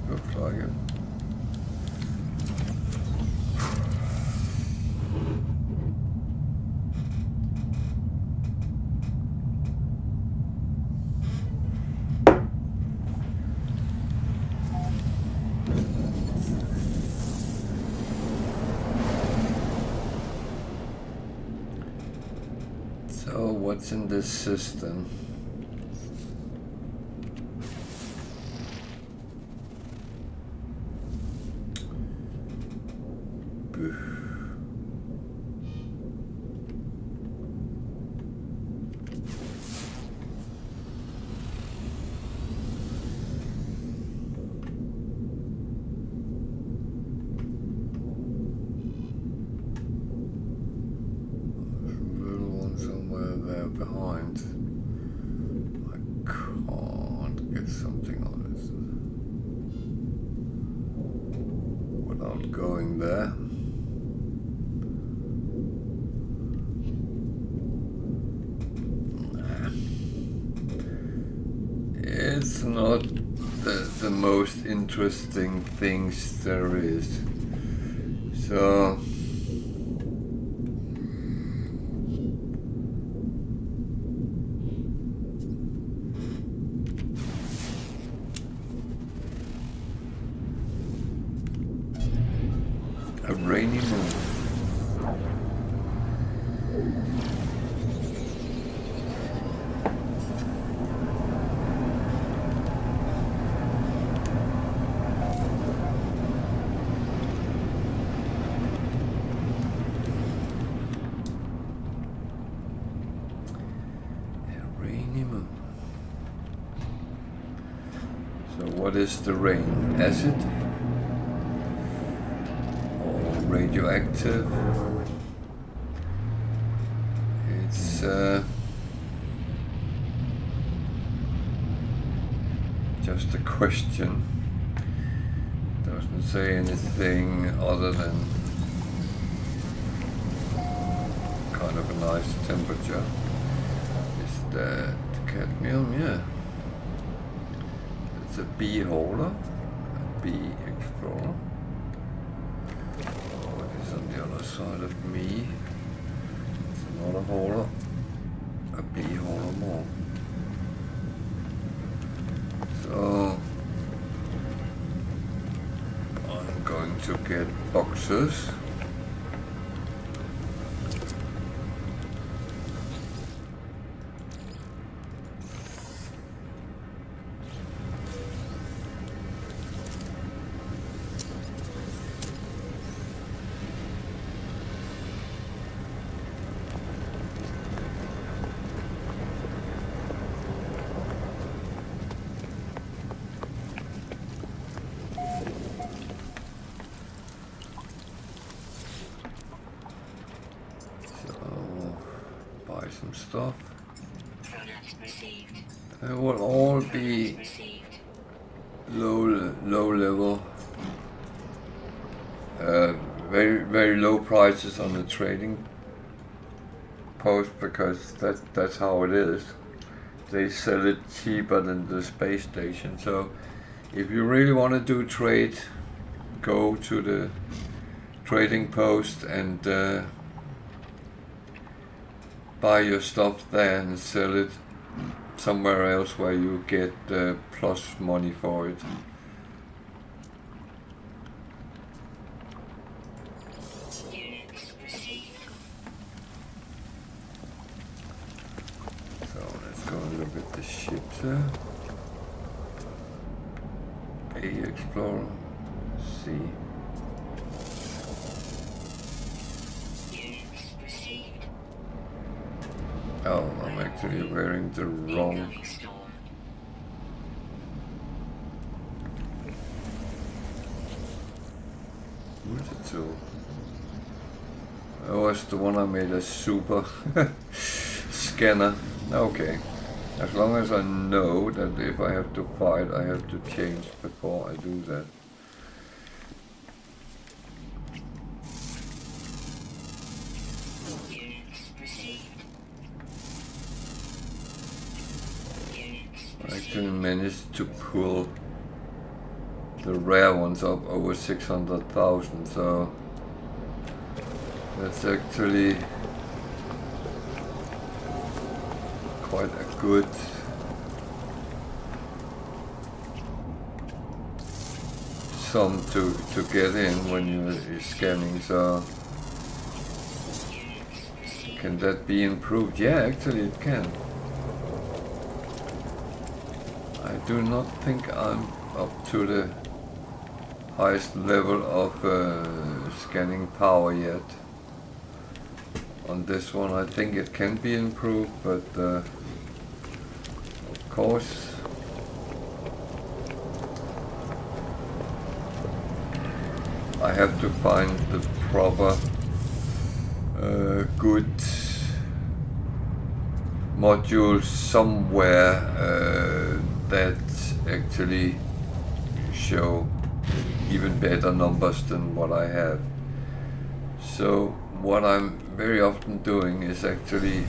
A: Looks like it. So what's in this system? Behind. I can't get something on it without going there. Nah. It's not the most interesting things there is. So a rainy moon. A rainy moon. So what is the rain? Acid? Radioactive. It's just a question. Doesn't say anything other than kind of a nice temperature. Is that cadmium? Yeah. It's a bee hauler, a bee explorer. On the other side of me, it's another hauler, a bee hauler more. So I'm going to get boxes. stuff. They will all be low level, very low prices on the trading post, because that's how it is. They sell it cheaper than the space station. So if you really want to do trade, go to the trading post and buy your stuff there and sell it somewhere else where you get plus money for it. So let's go and look at the ships there. A Explorer, C. Oh, I'm actually wearing the wrong. What's it to? Oh, it's the one I made a super scanner. Okay. As long as I know that if I have to fight, I have to change before I do that. I actually managed to pull the rare ones up over 600,000, so that's actually quite a good sum to get in when you're scanning. So can that be improved? Yeah, actually it can. I do not think I'm up to the highest level of scanning power yet. On this one I think it can be improved, but of course I have to find the proper good module somewhere that actually show even better numbers than what I have. So what I'm very often doing is actually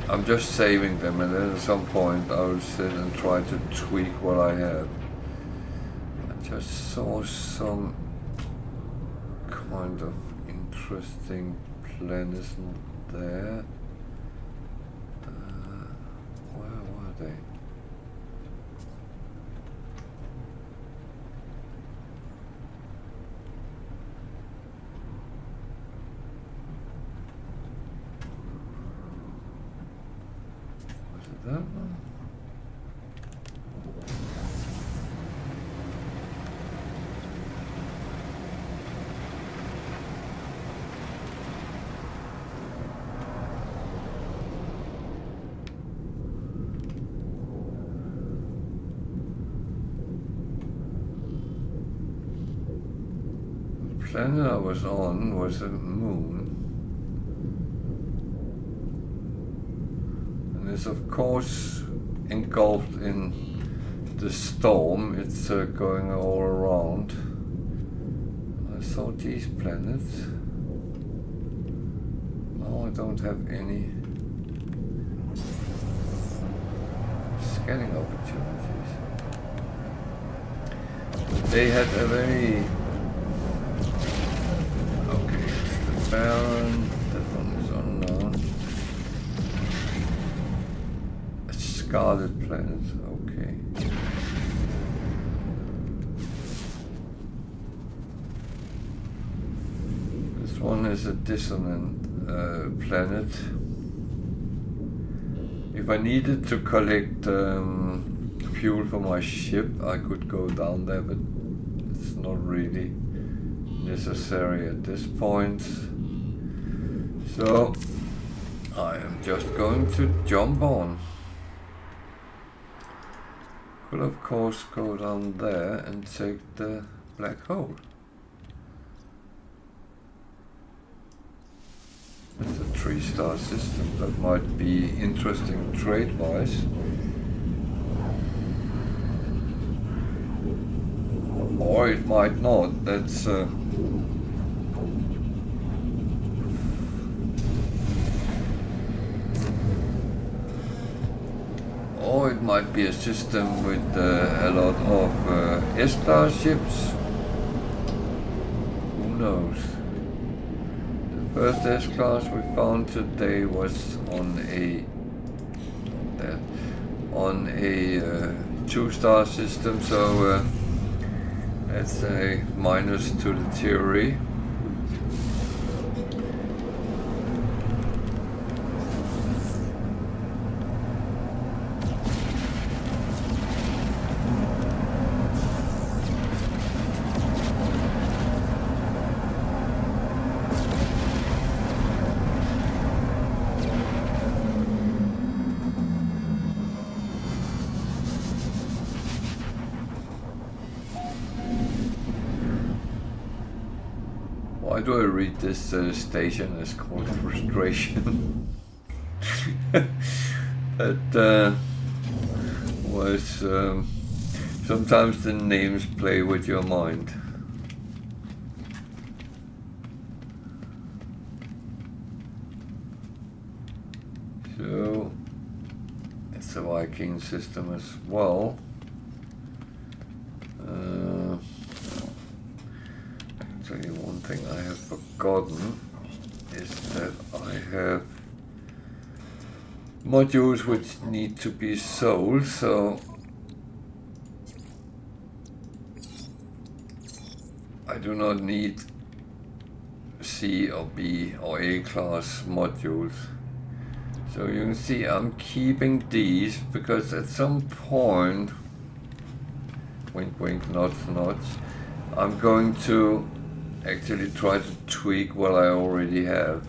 A: I'm just saving them, and then at some point I will sit and try to tweak what I have. I just saw some kind of interesting planets there. Where were they? Was it that one? The planet I was on was a moon. Is of course engulfed in the storm. It's going all around. I saw these planets. Now I don't have any scanning opportunities. They had a very... Okay, it's the Baron. That one is unknown. Scarlet planets, okay. This one is a dissonant planet. If I needed to collect fuel for my ship, I could go down there, but it's not really necessary at this point. So I am just going to jump on. Could of course go down there and take the black hole. It's a 3-star system. That might be interesting trade-wise. Or it might not. That's or it might be a system with a lot of S-class ships. Who knows? The first S-class we found today was on a 2-star system, so that's a minus to the theory. Why do I read this station as called frustration? That was sometimes the names play with your mind. So it's a Viking system as well. Actually, one thing I have forgotten is that I have modules which need to be sold, so I do not need C or B or A class modules. So you can see I'm keeping these because at some point, wink wink, nods nods, I'm going to actually try to tweak what I already have.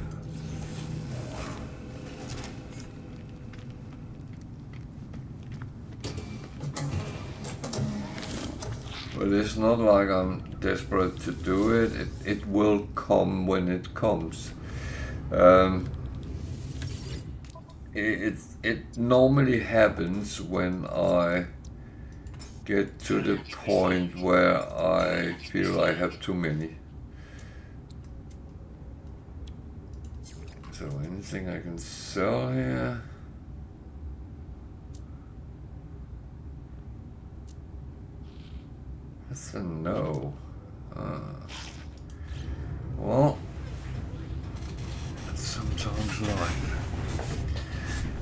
A: But it's not like I'm desperate to do it. It will come when it comes. It normally happens when I get to the point where I feel I have too many. So anything I can sell here? That's a no. Well, it's sometimes life.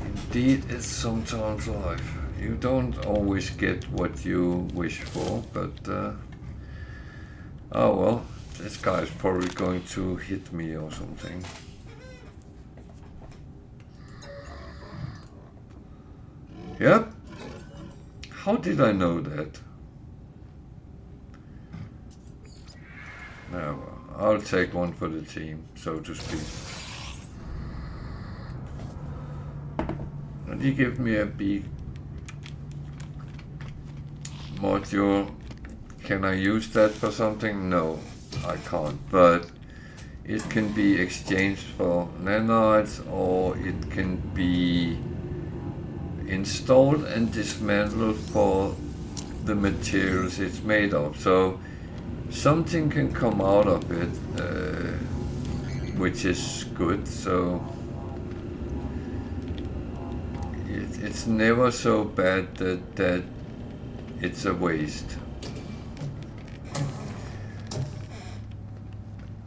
A: Indeed, it's sometimes life. You don't always get what you wish for, but oh well, this guy is probably going to hit me or something. Yep. How did I know that? Oh, well, I'll take one for the team, so to speak. And he gave me a B module. Can I use that for something? No, I can't. But it can be exchanged for nanites, or it can be installed and dismantled for the materials it's made of. So something can come out of it, which is good. So it's never so bad that it's a waste.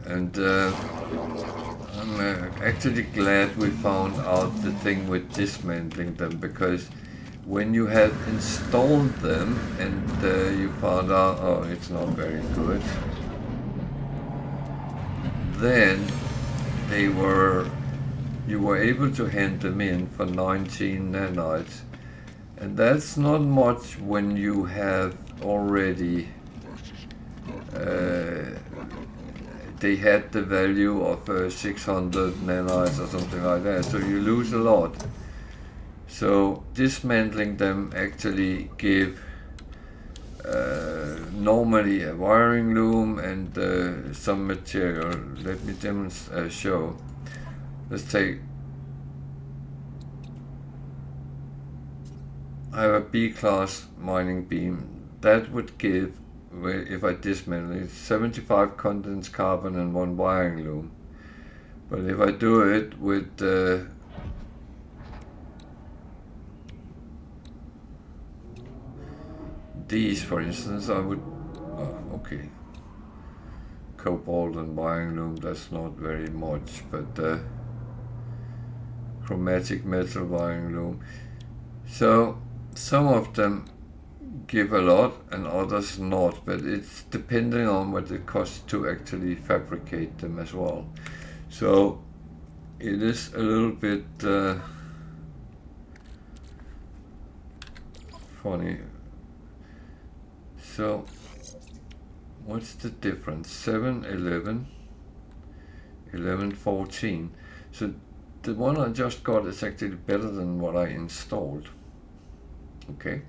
A: And I'm actually glad we found out the thing with dismantling them, because when you had installed them and you found out, oh, it's not very good, then you were able to hand them in for 19 nanites, and that's not much when you have already they had the value of 600 nanites or something like that, so you lose a lot. So dismantling them actually give normally a wiring loom and some material. Let me show. let's take, I have a B-class mining beam. That would give, if I dismantle it, 75 condensed carbon and 1 wiring loom. But if I do it with these, for instance, I would, okay, cobalt and wiring loom, that's not very much, but chromatic metal wiring loom. So some of them give a lot and others not, but it's depending on what it costs to actually fabricate them as well. So it is a little bit funny. So what's the difference? 7, 11, 11, 14. So the one I just got is actually better than what I installed. Okay.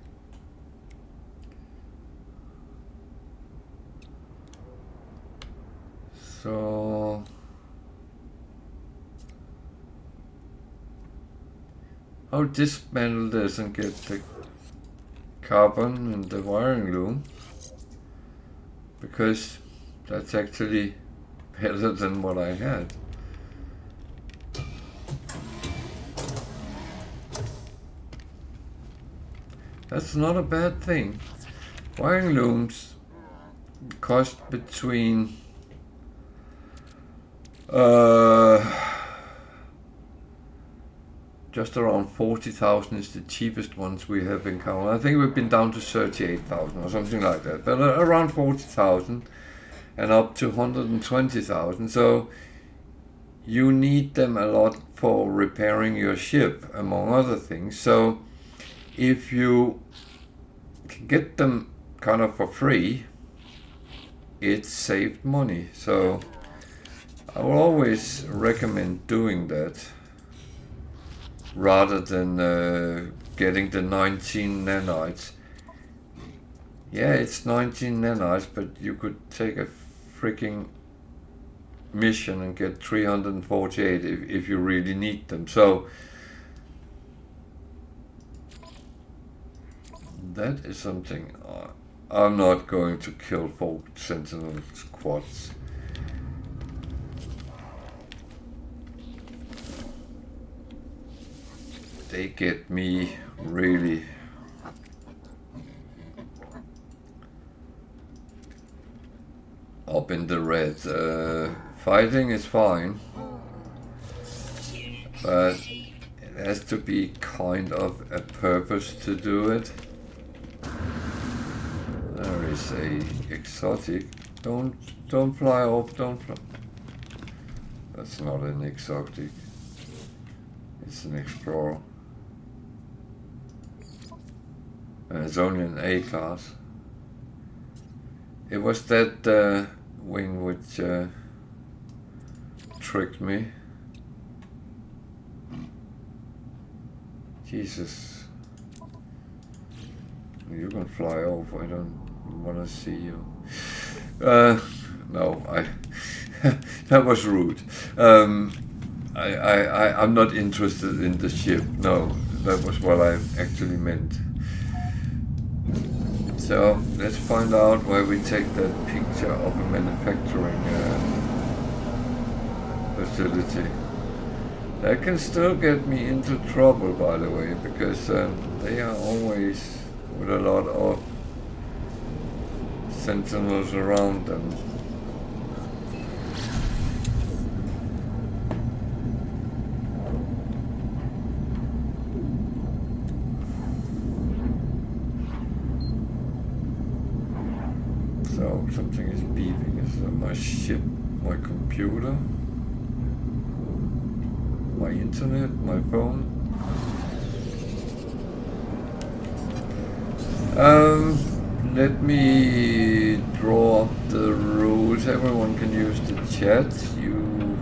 A: So I'll dismantle this and get the carbon and the wiring loom, because that's actually better than what I had. That's not a bad thing. Wiring looms cost between just around 40,000 is the cheapest ones we have encountered. I think we've been down to 38,000 or something like that, but around 40,000 and up to 120,000. So you need them a lot for repairing your ship, among other things. So if you can get them kind of for free, it's saved money. So I will always recommend doing that rather than getting the 19 nanites. Yeah, it's 19 nanites, but you could take a freaking mission and get 348 if you really need them. So that is something. I'm not going to kill 4 sentinel squads. They get me really up in the red. Fighting is fine, but it has to be kind of a purpose to do it. There is a exotic. Don't fly off. Don't fly. That's not an exotic. It's an explorer. And it's only an A class. It was that wing which tricked me. Jesus. You can fly off. I don't want to see you. No, that was rude. I'm not interested in the ship. No, that was what I actually meant. So let's find out where we take that picture of a manufacturing facility. That can still get me into trouble, by the way, because they are always with a lot of sentinels around them. So something is beeping. Is it my ship, my computer, my internet, my phone? Let me draw up the rules. Everyone can use the chat. You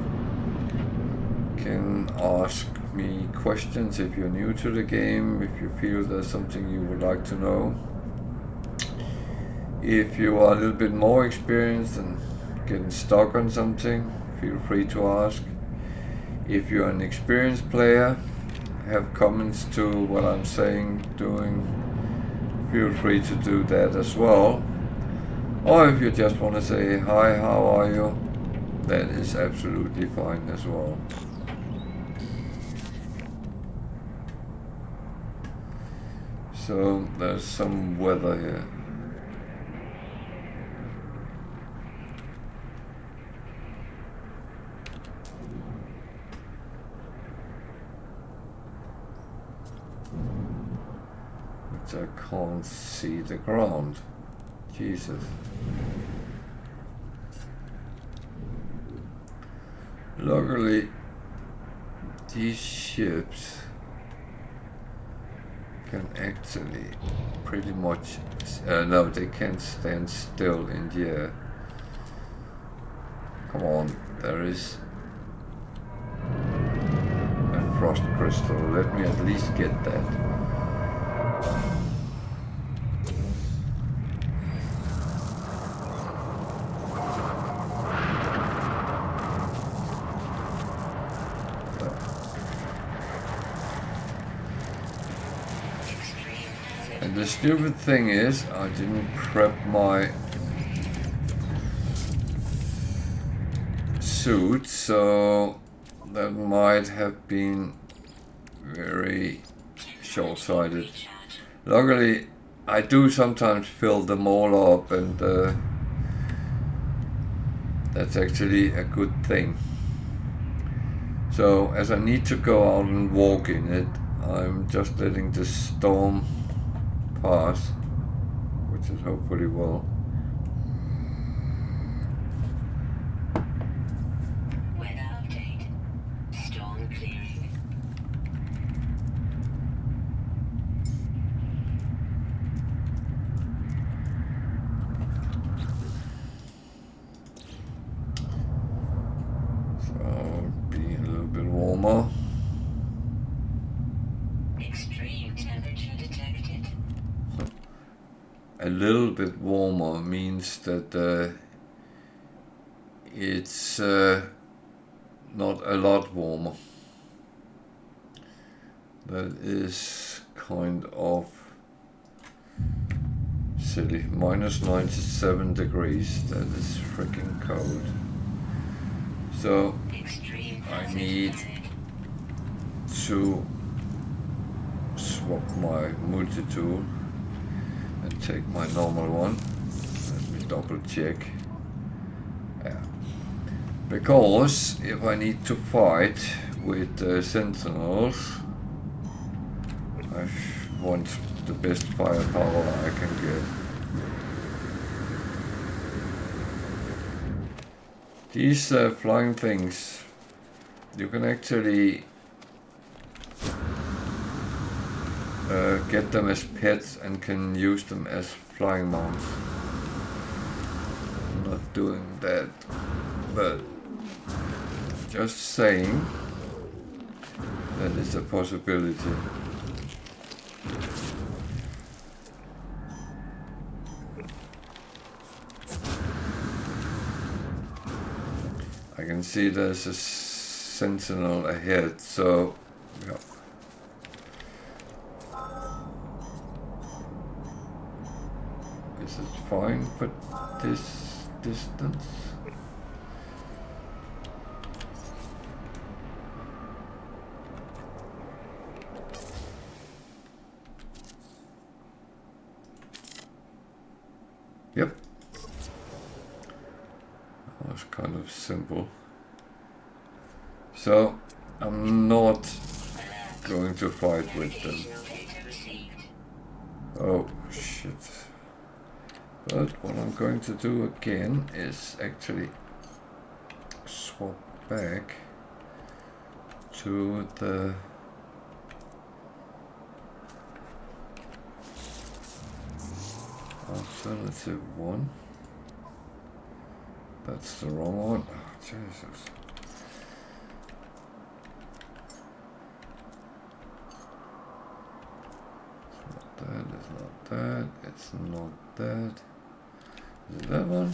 A: can ask me questions if you're new to the game, if you feel there's something you would like to know. If you are a little bit more experienced and getting stuck on something, feel free to ask. If you're an experienced player, have comments to what I'm saying, feel free to do that as well. Or if you just want to say, hi, how are you? That is absolutely fine as well. So there's some weather here. Which I can't see the ground. Jesus. Luckily, these ships can actually pretty much, no, they can't stand still in the air. Come on, there is a frost crystal. Let me at least get that. And the stupid thing is, I didn't prep my suit, so that might have been very short-sighted. Luckily, I do sometimes fill them all up, and that's actually a good thing. So, as I need to go out and walk in it, I'm just letting the storm pass, which is hopefully well.
B: Weather update. Storm clearing.
A: So, be a little bit warmer.
B: Extreme temperature detected.
A: A little bit warmer means that it's not a lot warmer. That is kind of silly. Minus 97 degrees. That is freaking cold. So I need to swap my multi-tool and take my normal one. Let me double check. Yeah. Because if I need to fight with sentinels, I want the best firepower I can get. These flying things, you can actually get them as pets and can use them as flying mounts. I'm not doing that, but just saying that is a possibility. I can see there's a sentinel ahead, so yeah. Is it fine for this distance? Yep. That was kind of simple. So I'm not going to fight with them. Oh shit. But what I'm going to do again is actually swap back to the alternative one. That's the wrong one. Oh, Jesus. It's not that, it's not that. Is it that one?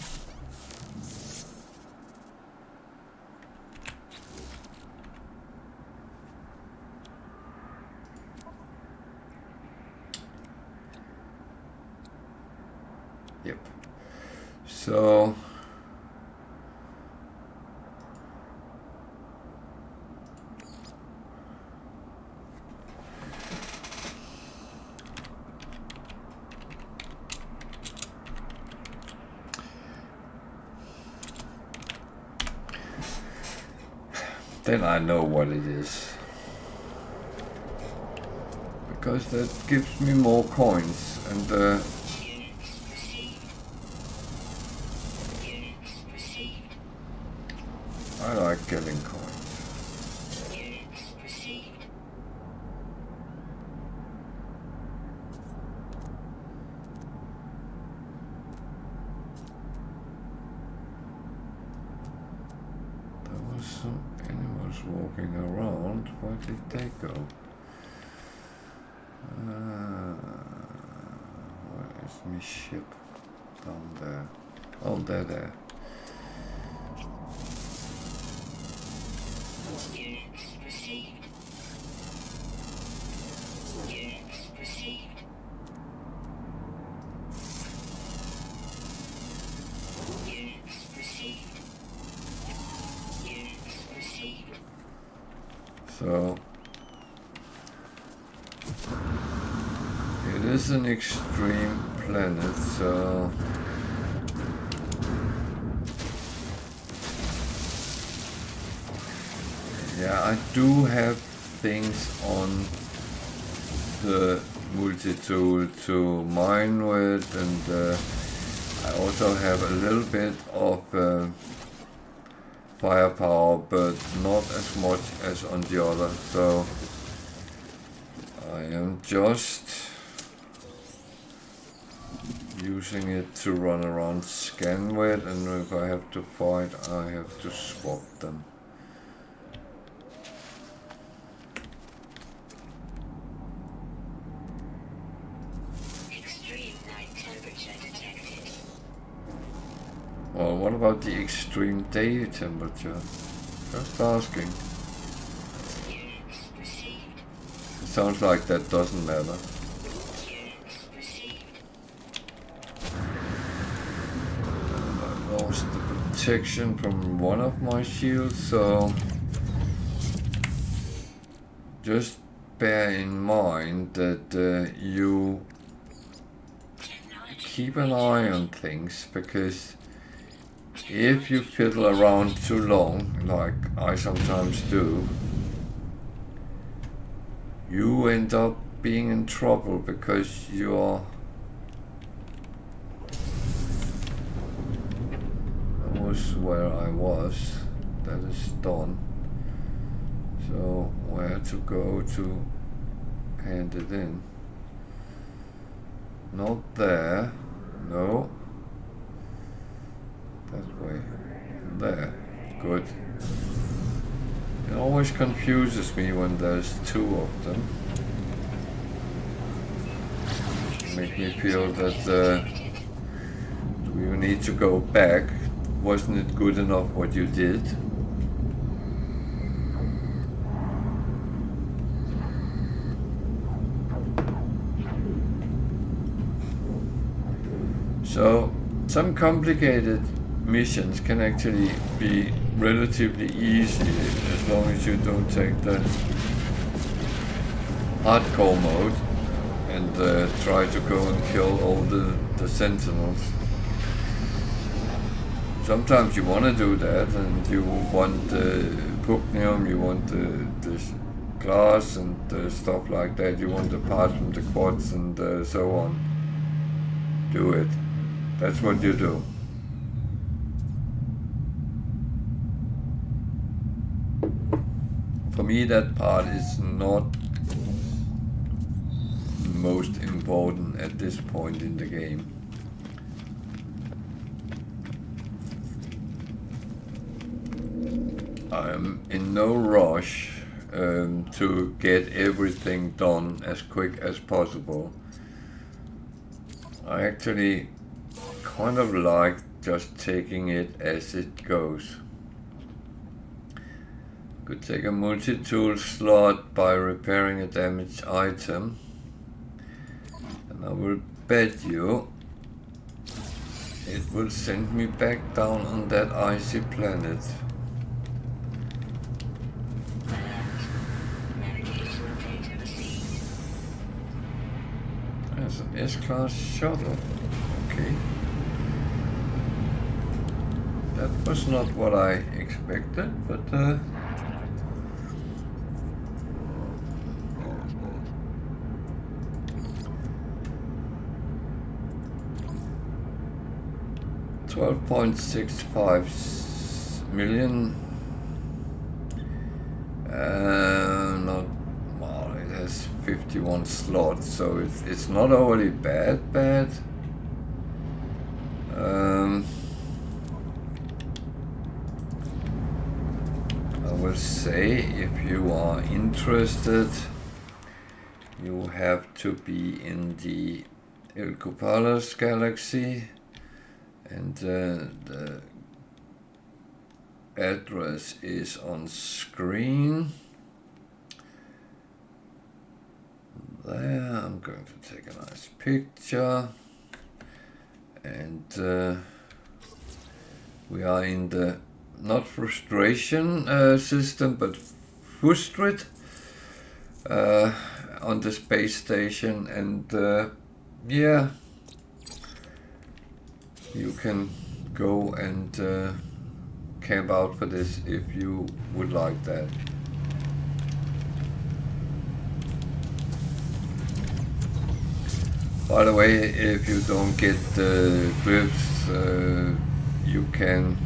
A: Yep. So then I know what it is. Because that gives me more coins and
B: Units received. Units received.
A: I like getting coins.
B: Units received.
A: There was some animals walking around. Where did they go? Where is my ship? Down there. Oh, they're there.
B: Units received. Units received. Units received. Units received.
A: So it is an extreme planet, so yeah, I do have things on the multi-tool to mine with, and I also have a little bit of firepower, but not as much as on the other, so I am just using it to run around scan with, and if I have to fight, I have to swap them.
B: Extreme night temperature detected.
A: Well, what about the extreme day temperature? Just asking.
B: Units received.
A: It sounds like that doesn't matter.
B: Units received.
A: I lost the protection from one of my shields, so just bear in mind that you
B: Technology
A: keep an eye on things, because if you fiddle around too long, like I sometimes do, you end up being in trouble because you're... That was where I was. That is done. So where to go to hand it in? Not there. No. That way. There. Good. It always confuses me when there's two of them. Make me feel that you need to go back. Wasn't it good enough what you did? So some complicated missions can actually be relatively easy as long as you don't take the hardcore mode and try to go and kill all the sentinels. Sometimes you want to do that and you want Pugnium, you want the glass and stuff like that, you want the parts from the quads and so on. Do it. That's what you do. For me, that part is not most important at this point in the game. I'm in no rush to get everything done as quick as possible. I actually kind of like just taking it as it goes. Could take a multi-tool slot by repairing a damaged item. And I will bet you will send me back down on that icy planet.
B: Navigational data received.
A: There's an S-class shuttle. Okay. That was not what I expected, but 12.65 million. Not well. It has 51 slots, so it's not overly bad. I will say, if you are interested, you have to be in the Elkupalos galaxy, and the address is on screen. There, I'm going to take a nice picture, and we are in the not frustration system, but Frustrit on the space station, and yeah, you can go and camp out for this if you would like that. By the way, if you don't get the grips, you can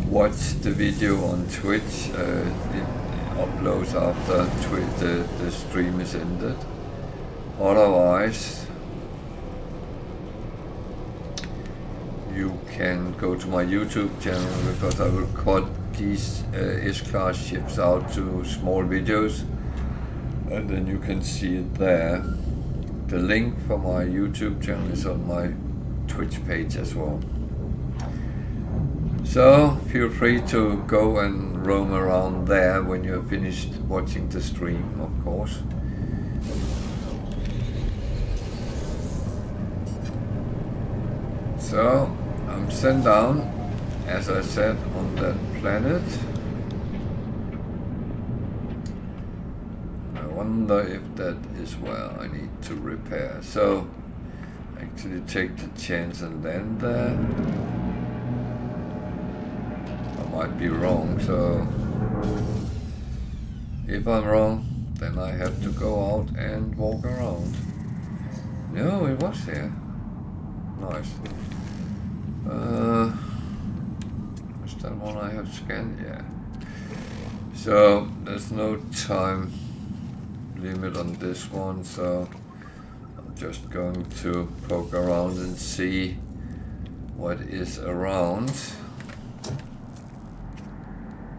A: watch the video on Twitch. It uploads after the stream is ended. Otherwise, you can go to my YouTube channel, because I will cut these S-class ships out to small videos, and then you can see it there. The link for my YouTube channel is on my Twitch page as well. So feel free to go and roam around there when you're finished watching the stream, of course. So I'm sent down, as I said, on that planet. I wonder if that is where I need to repair. So actually take the chance and land there. I might be wrong, so if I'm wrong, then I have to go out and walk around. No, it was here. Nice. Is that one I have scanned? Yeah. So there's no time limit on this one, so I'm just going to poke around and see what is around.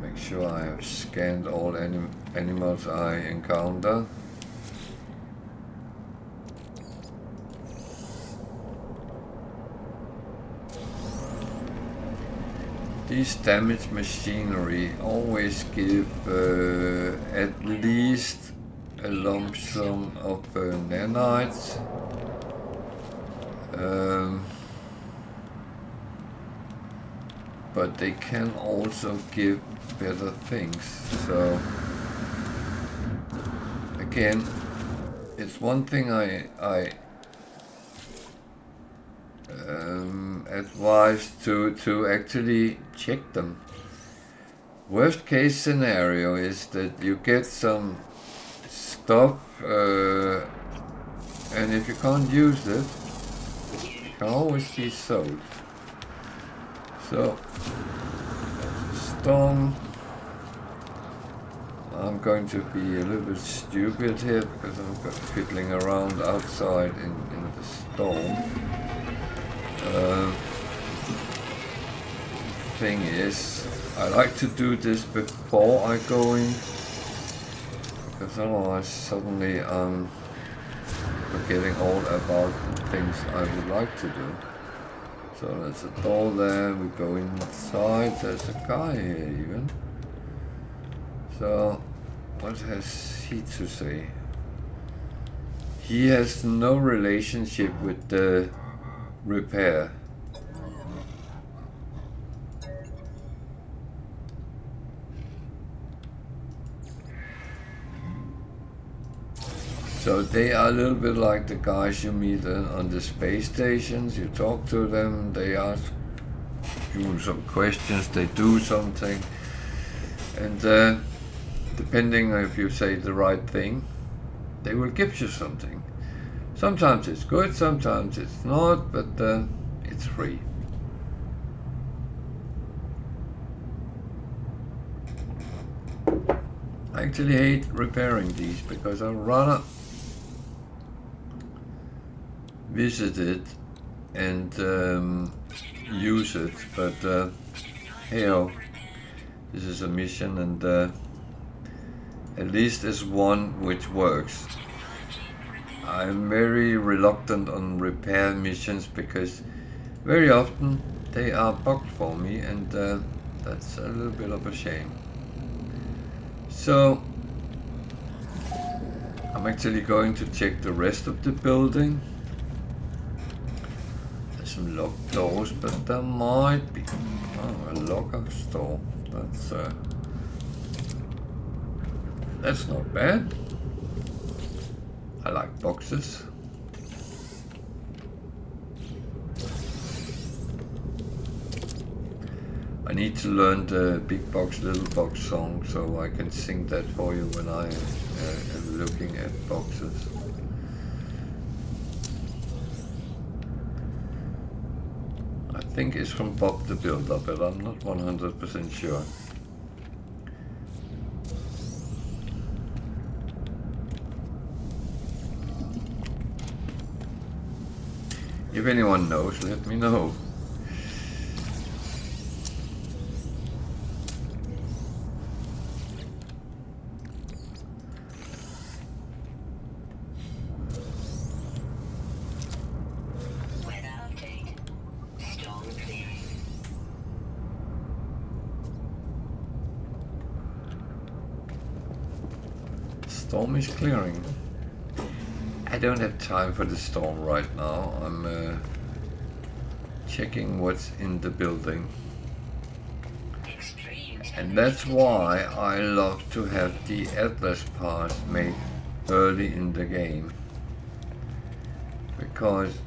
A: Make sure I have scanned all animals I encounter. These damaged machinery always give at least a lump sum of nanites. But they can also give better things. So again, it's one thing I advise to actually check them. Worst case scenario is that you get some stuff, and if you can't use it, it can always be sold. So storm. I'm going to be a little bit stupid here because I'm fiddling around outside in the storm. Thing is, I like to do this before I go in, because otherwise suddenly I'm forgetting all about the things I would like to do. So there's a door there, we go inside, there's a guy here even. So what has he to say? He has no relationship with repair. So they are a little bit like the guys you meet on the space stations. You talk to them, they ask you some questions, they do something, and depending if you say the right thing, they will give you something. Sometimes it's good, sometimes it's not, but it's free. I actually hate repairing these because I'd rather visit it and use it, but here this is a mission, and at least it's one which works. I'm very reluctant on repair missions because very often they are bugged for me, and that's a little bit of a shame. So I'm actually going to check the rest of the building. There's some locked doors, but there might be a locker store. That's not bad. I like boxes. I need to learn the big box, little box song so I can sing that for you when I am looking at boxes. I think it's from Bob the Builder, but I'm not 100% sure. If anyone knows, let me know. Storm is clearing. I don't have time for the storm right now. I'm checking what's in the building. And that's why I love to have the Atlas parts made early in the game. Because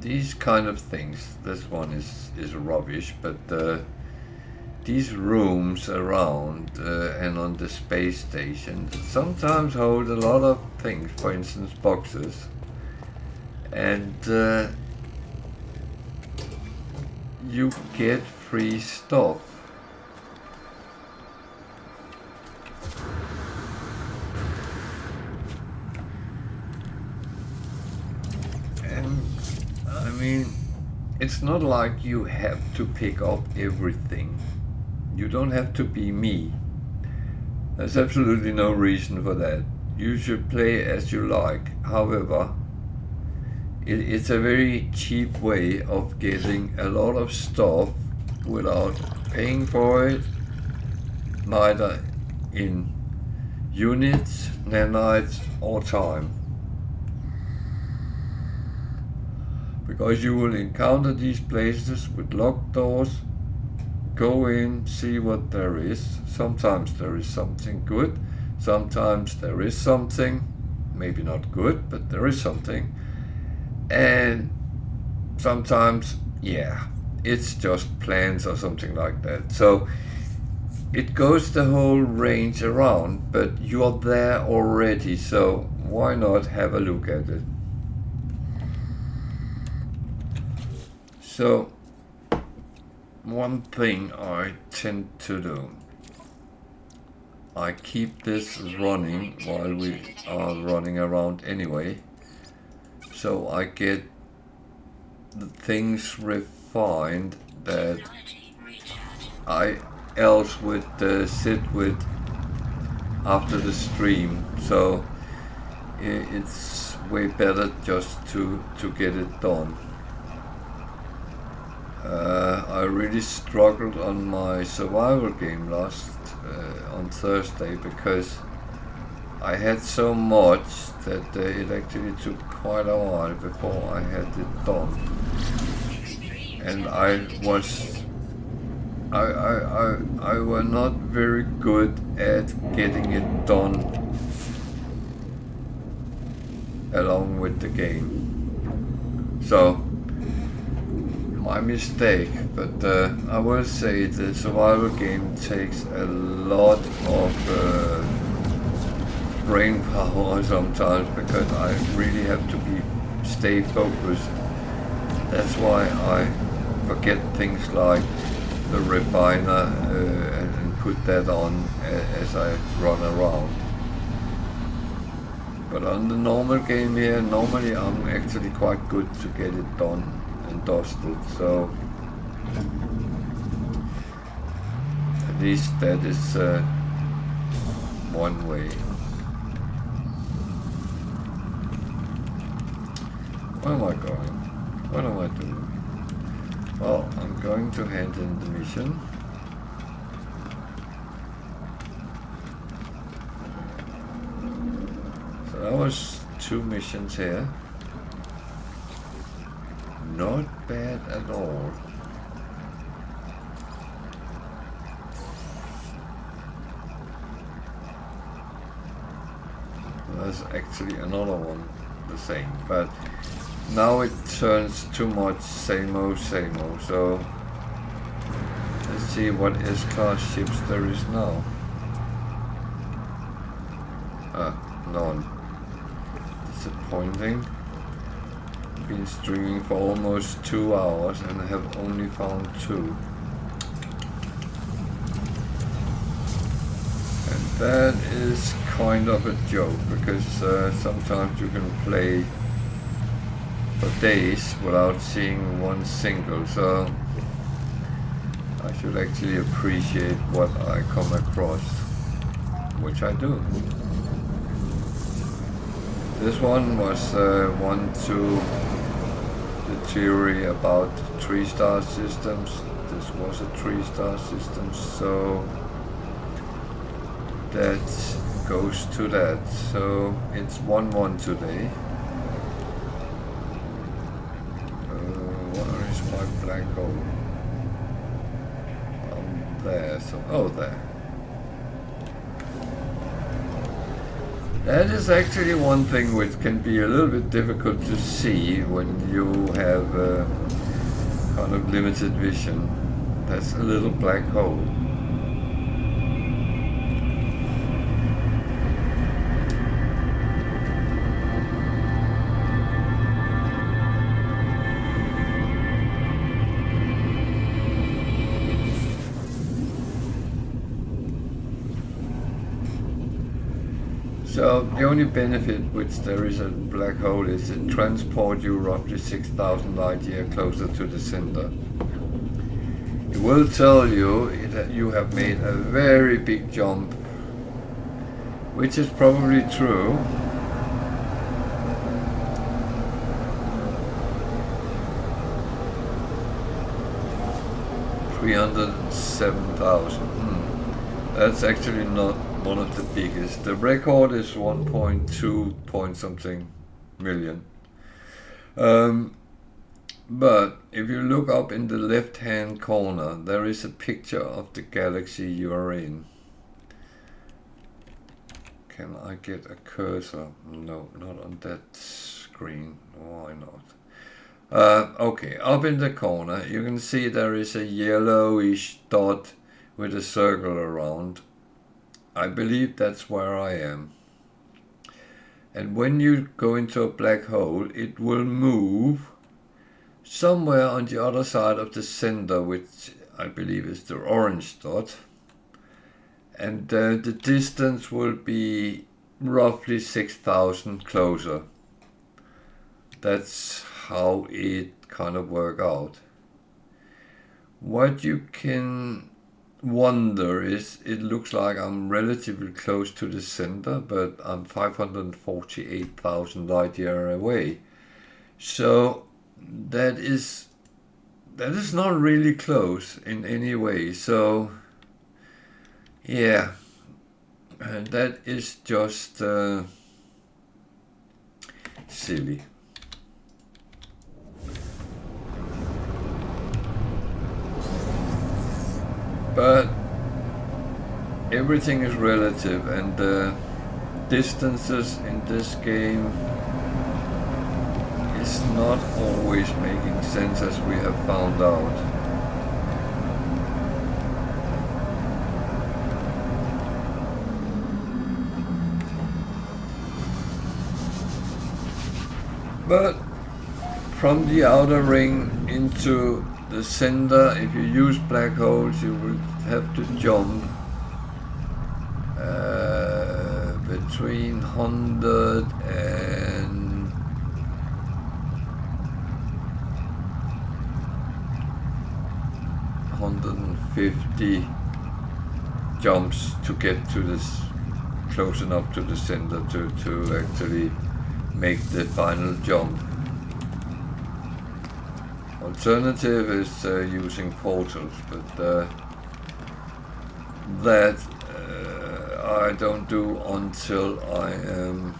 A: these kind of things, this one is rubbish, but these rooms around and on the space station sometimes hold a lot of things, for instance boxes, and you get free stuff. And I mean, it's not like you have to pick up everything. You don't have to be me. There's absolutely no reason for that. You should play as you like. However, it's a very cheap way of getting a lot of stuff without paying for it, neither in units, nanites, or time. Because you will encounter these places with locked doors. Go in, see what there is. Sometimes there is something good, sometimes there is something, maybe not good, but there is something. And sometimes, yeah, it's just plants or something like that. So it goes the whole range around, but you're there already, so why not have a look at it? So one thing I tend to do, I keep this running while we are running around anyway, so I get the things refined that I else would sit with after the stream. So it's way better just to get it done. I really struggled on my survival game on Thursday because I had so much that it actually took quite a while before I had it done.
B: Extreme
A: And
B: temperature
A: I was not very good at getting it done along with the game. So, my mistake, but I will say the survival game takes a lot of brain power sometimes because I really have to stay focused. That's why I forget things like the refiner and put that on as I run around. But on the normal game here, normally I'm actually quite good to get it done and dusted, so at least that is one way. Where am I going? What am I doing? Well, I'm going to hand in the mission. So that was 2 missions here. Not bad at all. There's actually another one the same, but now it turns too much same old, so let's see what S-class ships there is now. None. Disappointing. Been streaming for almost 2 hours and I have only found 2. And that is kind of a joke because sometimes you can play for days without seeing one single, so I should actually appreciate what I come across, which I do. This one was one to the theory about 3-star systems. This was a 3-star system, so that goes to that. So it's 1-1 today. Where is my black hole? There, so, oh, there. That is actually one thing which can be a little bit difficult to see when you have kind of limited vision. That's a little black hole. So the only benefit which there is a black hole is it transports you roughly 6,000 light years closer to the center. It will tell you that you have made a very big jump, which is probably true. $307,000. That's actually not one of the biggest. The record is 1.2 point something million. But if you look up in the left hand corner, there is a picture of the galaxy you are in. Can I get a cursor? No, not on that screen. Why not? Okay, up in the corner you can see there is a yellowish dot with a circle around. I believe that's where I am. And when you go into a black hole, it will move somewhere on the other side of the center, which I believe is the orange dot. And the distance will be roughly 6,000 closer. That's how it kind of works out. What you can wonder is, it looks like I'm relatively close to the center, but I'm 548,000 light years away. So that is not really close in any way. So yeah, And that is just silly. But everything is relative, and the distances in this game is not always making sense, as we have found out. But from the outer ring into the center, if you use black holes, you will have to jump between 100 and 150 jumps to get to this close enough to the center to actually make the final jump. Alternative is using portals, but that I don't do until I am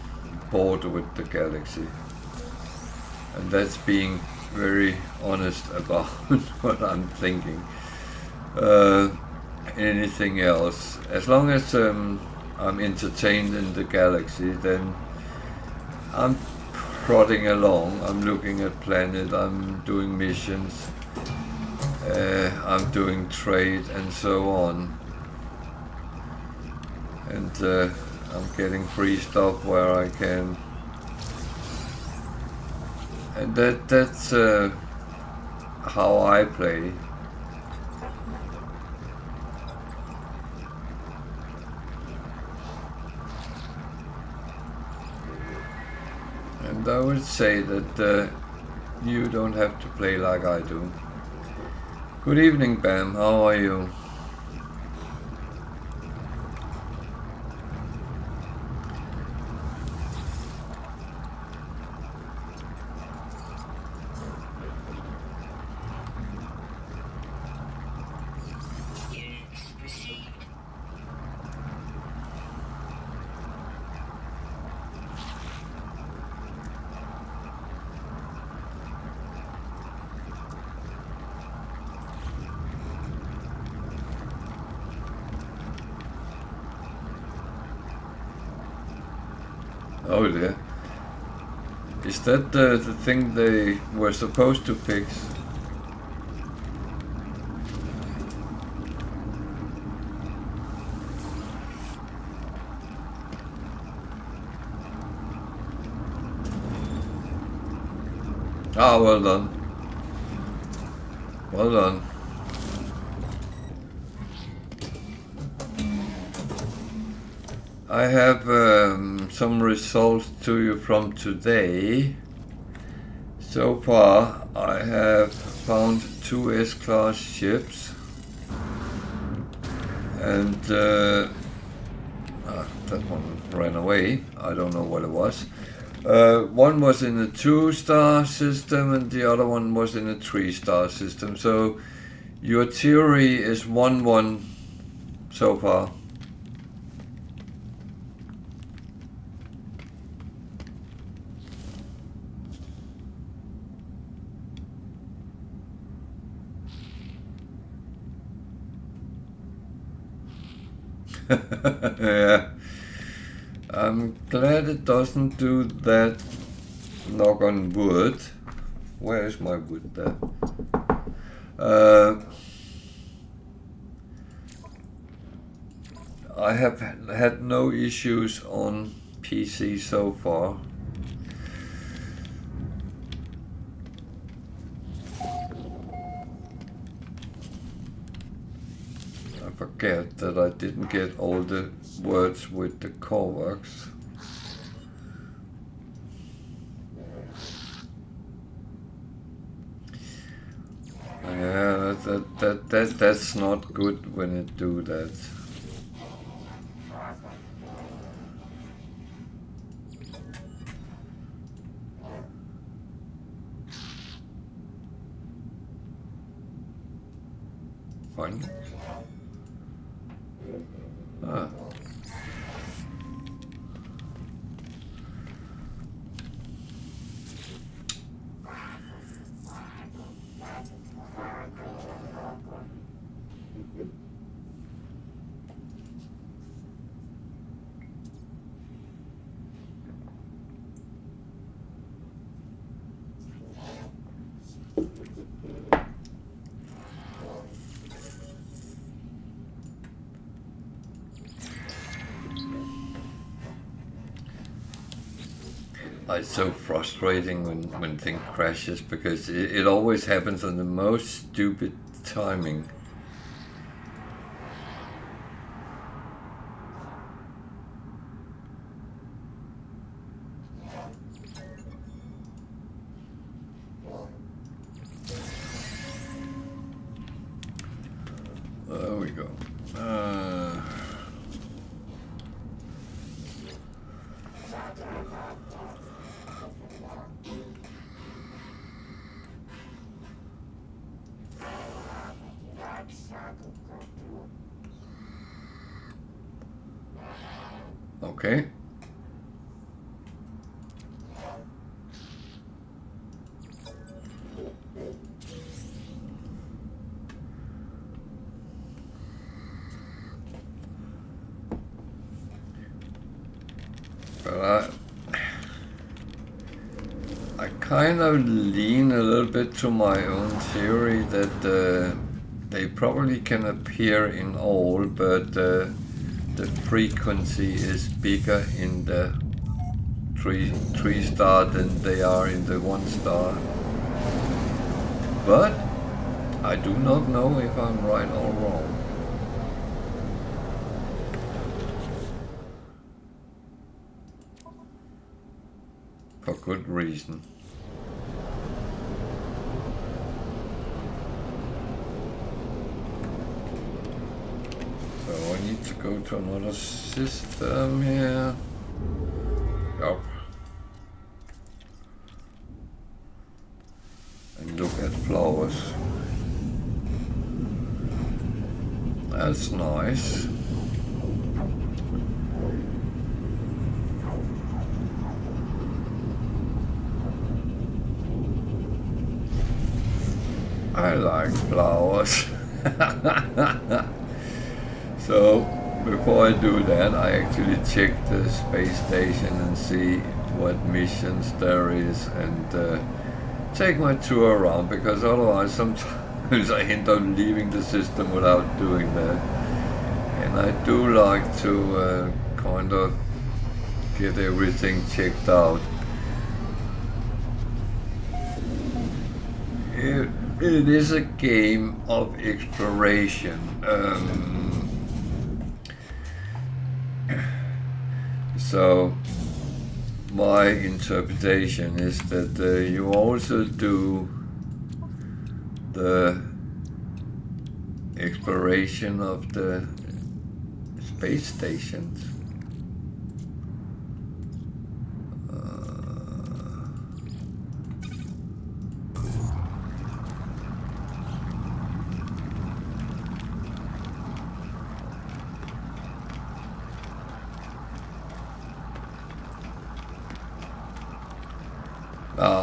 A: bored with the galaxy. And that's being very honest about what I'm thinking. Anything else, as long as I'm entertained in the galaxy, then I'm prodding along. I'm looking at planet, I'm doing missions, I'm doing trade and so on. And I'm getting free stuff where I can. And that's how I play. And I would say that you don't have to play like I do. Good evening, Bam. How are you? Oh dear. Is that the thing they were supposed to fix? Ah, well done. Well done. I have some results to you from today. So far, I have found 2 S-class ships, and that one ran away. I don't know what it was. One was in a 2-star system, and the other one was in a 3-star system. So your theory is 1-1 so far. Yeah, I'm glad it doesn't do that. Knock on wood. Where is my wood there? I have had no issues on PC so far. I forget that I didn't get all the words with the Korvax. Yeah, that's not good when it do that. Fine. Ah. It's so frustrating when thing crashes because it always happens on the most stupid timing. There we go. Okay. But I kind of lean a little bit to my own theory that they probably can appear in all, but the frequency is bigger in the three star than they are in the 1 star. But I do not know if I'm right or wrong. For good reason. So I need to go to another system here. Yep. And look at flowers. That's nice. I like flowers. So before I do that, I actually check the space station and see what missions there is and take my tour around, because otherwise sometimes I end up leaving the system without doing that. And I do like to kind of get everything checked out. It is a game of exploration. So my interpretation is that you also do the exploration of the space stations.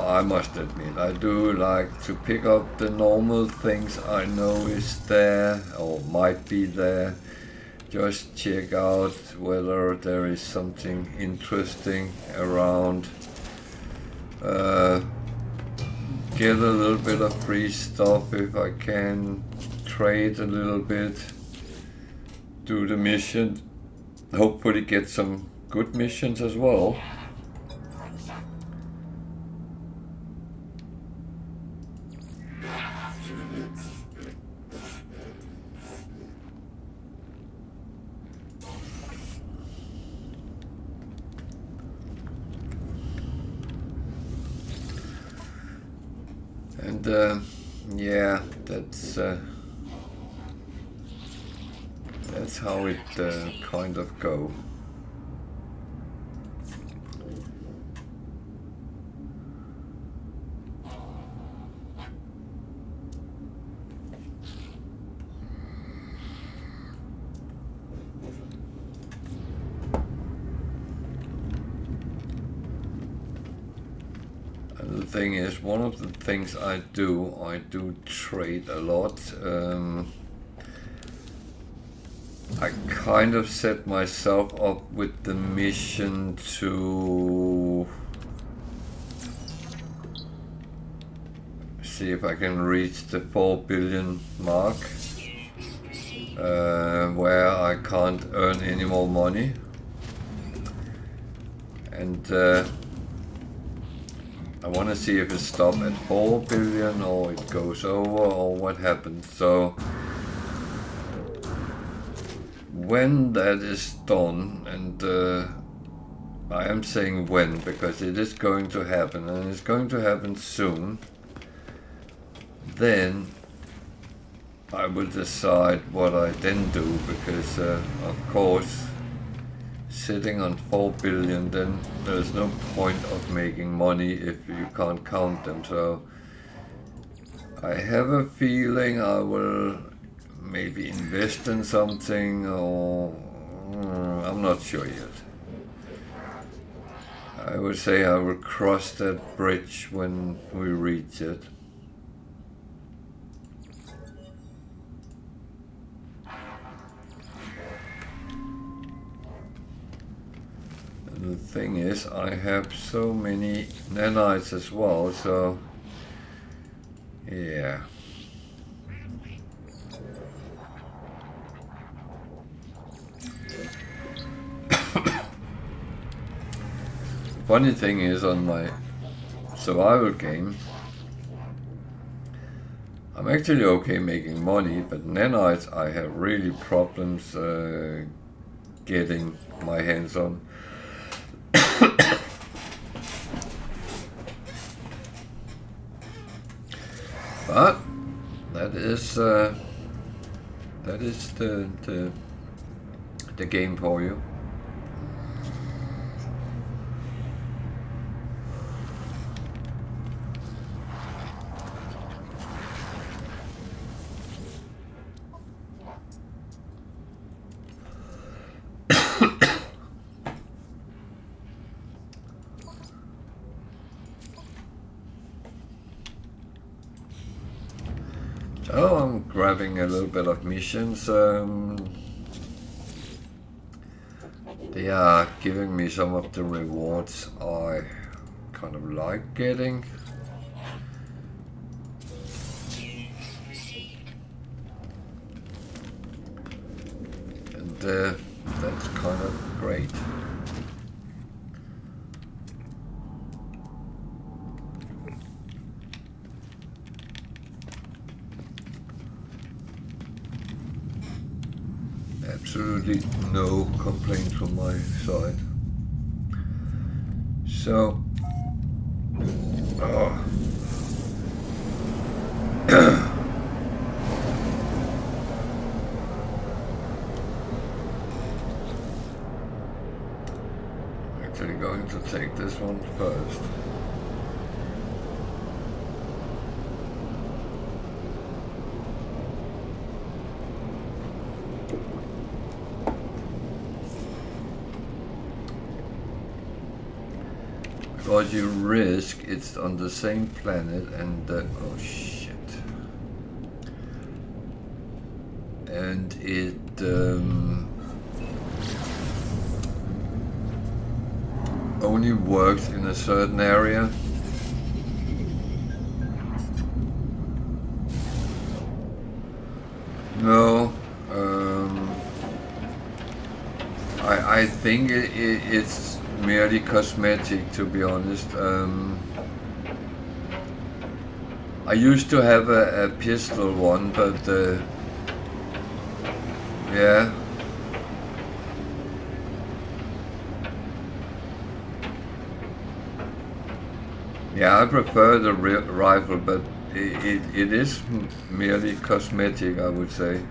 A: I must admit, I do like to pick up the normal things I know is there or might be there. Just check out whether there is something interesting around. Get a little bit of free stuff if I can. Trade a little bit. Do the mission. Hopefully get some good missions as well. And yeah, that's how it kind of go. And the thing is, one of the things I do trade a lot. I kind of set myself up with the mission to see if I can reach the 4 billion mark, where I can't earn any more money. And I want to see if it stops at 4 billion or it goes over or what happens. So when that is done, and I am saying when because it is going to happen and it's going to happen soon, then I will decide what I then do, because of course sitting on 4 billion, then there's no point of making money if you can't count them. So I have a feeling I will maybe invest in something, or I'm not sure yet. I would say I will cross that bridge when we reach it. The thing is, I have so many nanites as well, so yeah. Funny thing is, on my survival game, I'm actually okay making money, but nanites I have really problems getting my hands on. But that is the game for you. So I'm grabbing a little bit of missions. They are giving me some of the rewards I kind of like getting. And that's kind of great. Absolutely no complaints from my side. So, actually going to take this one first. Because you risk it's on the same planet and oh shit. And it only works in a certain area. No, I think it's merely cosmetic, to be honest. I used to have a pistol one, but yeah. Yeah, I prefer the rifle, but it is merely cosmetic, I would say.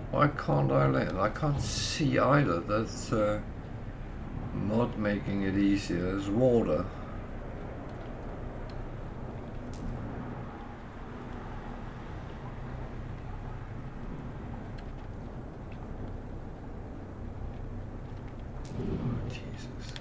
A: Why can't I land? I can't see either. That's not making it easier. There's water. Jesus.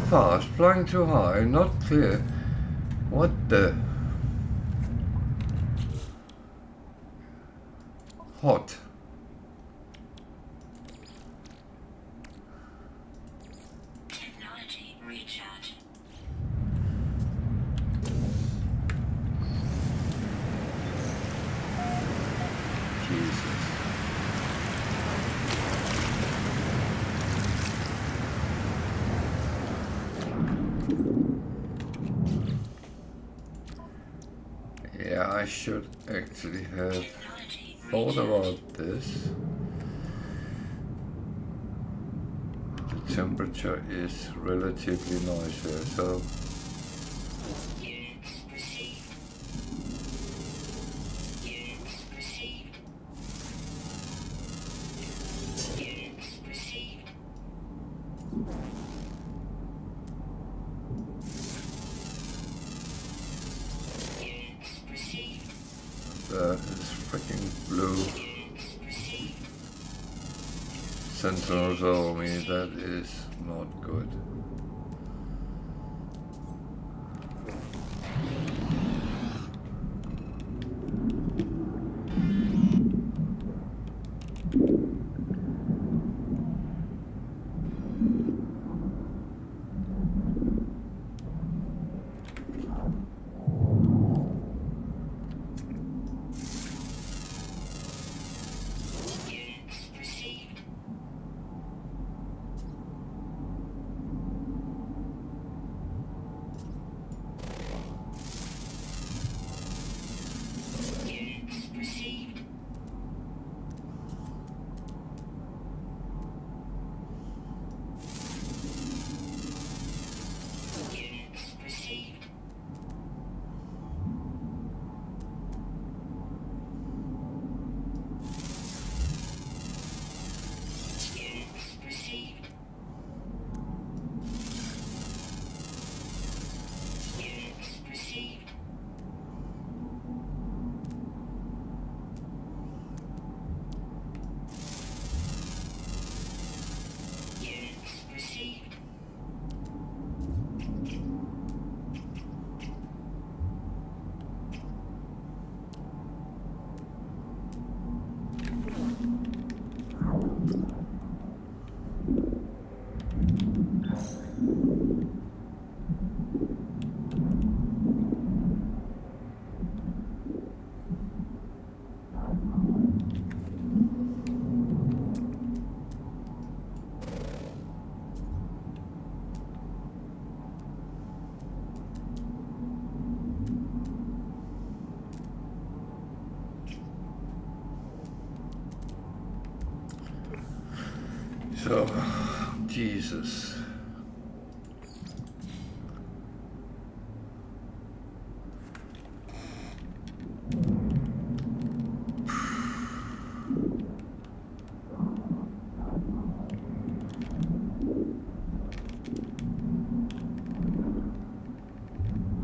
A: fast, flying too high, not clear. What the? Hot.
B: Technology recharge.
A: Jesus. Yeah, I should actually have thought about this. The temperature is relatively nice here, so
B: Units received. Units received. Units received. Units received.
A: that is freaking blue.
B: Units received.
A: Sentinels over me, that is not good.
B: Units received. Units received. Units received. Units received. Units received. Units received.
A: So, Jesus.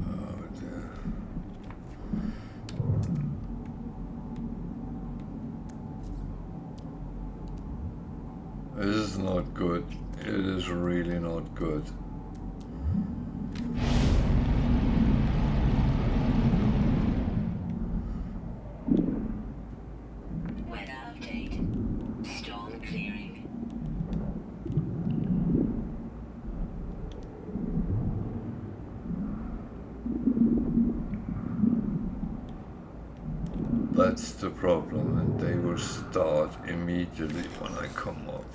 A: Oh dear. This is not good. It is really not good.
B: Weather update. Storm clearing.
A: That's the problem, and they will start immediately when I come up.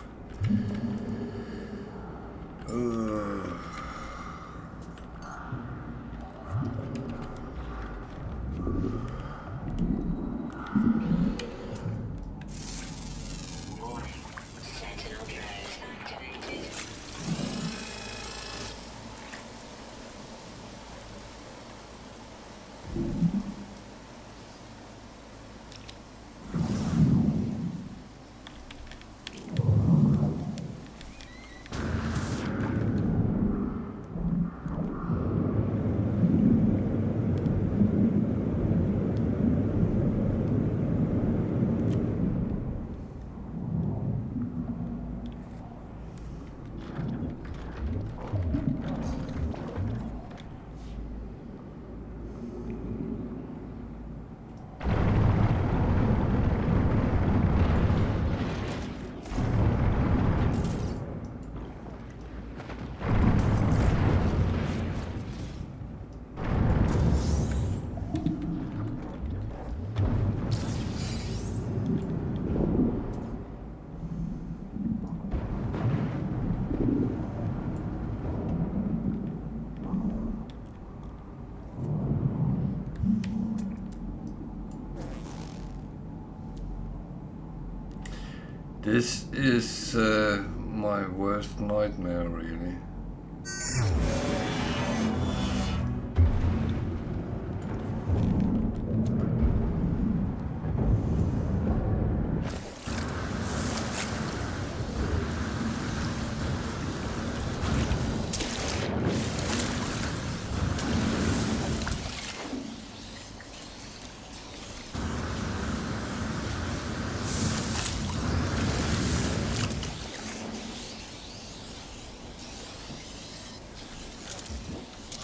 B: Warning. Sentinel drones activated.
A: This is my worst nightmare, really.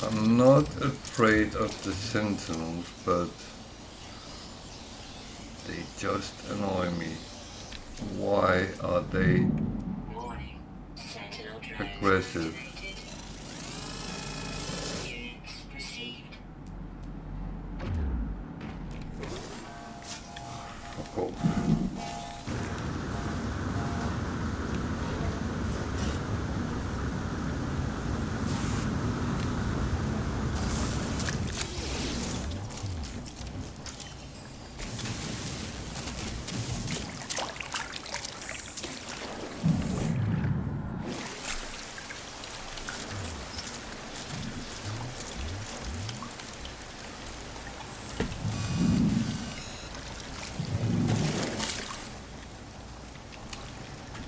A: I'm not afraid of the sentinels, but they just annoy me. Why are they
B: Warning. Sentinel drones
A: aggressive?
B: activated. Units received.
A: Fuck off.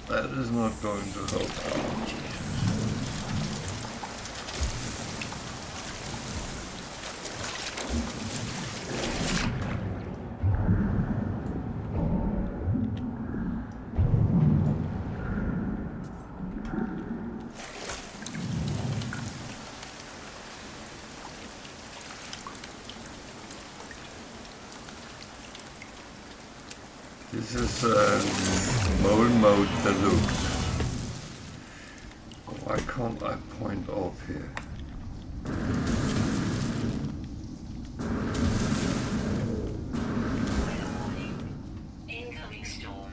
A: That is not going to help. Oh, Jesus. This is mole mode deluxe. Why can't I point off here?
B: Weather warning. Incoming storm.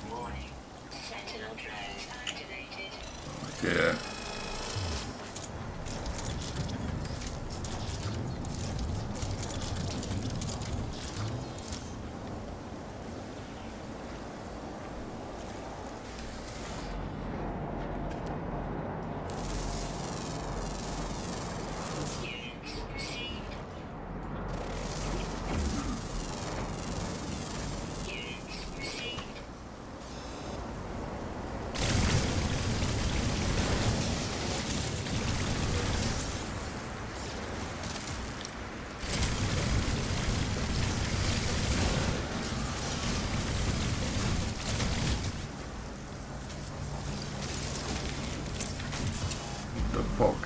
B: Warning. Sentinel drones activated.
A: Yeah.
B: Units received. Units received.
A: The fuck?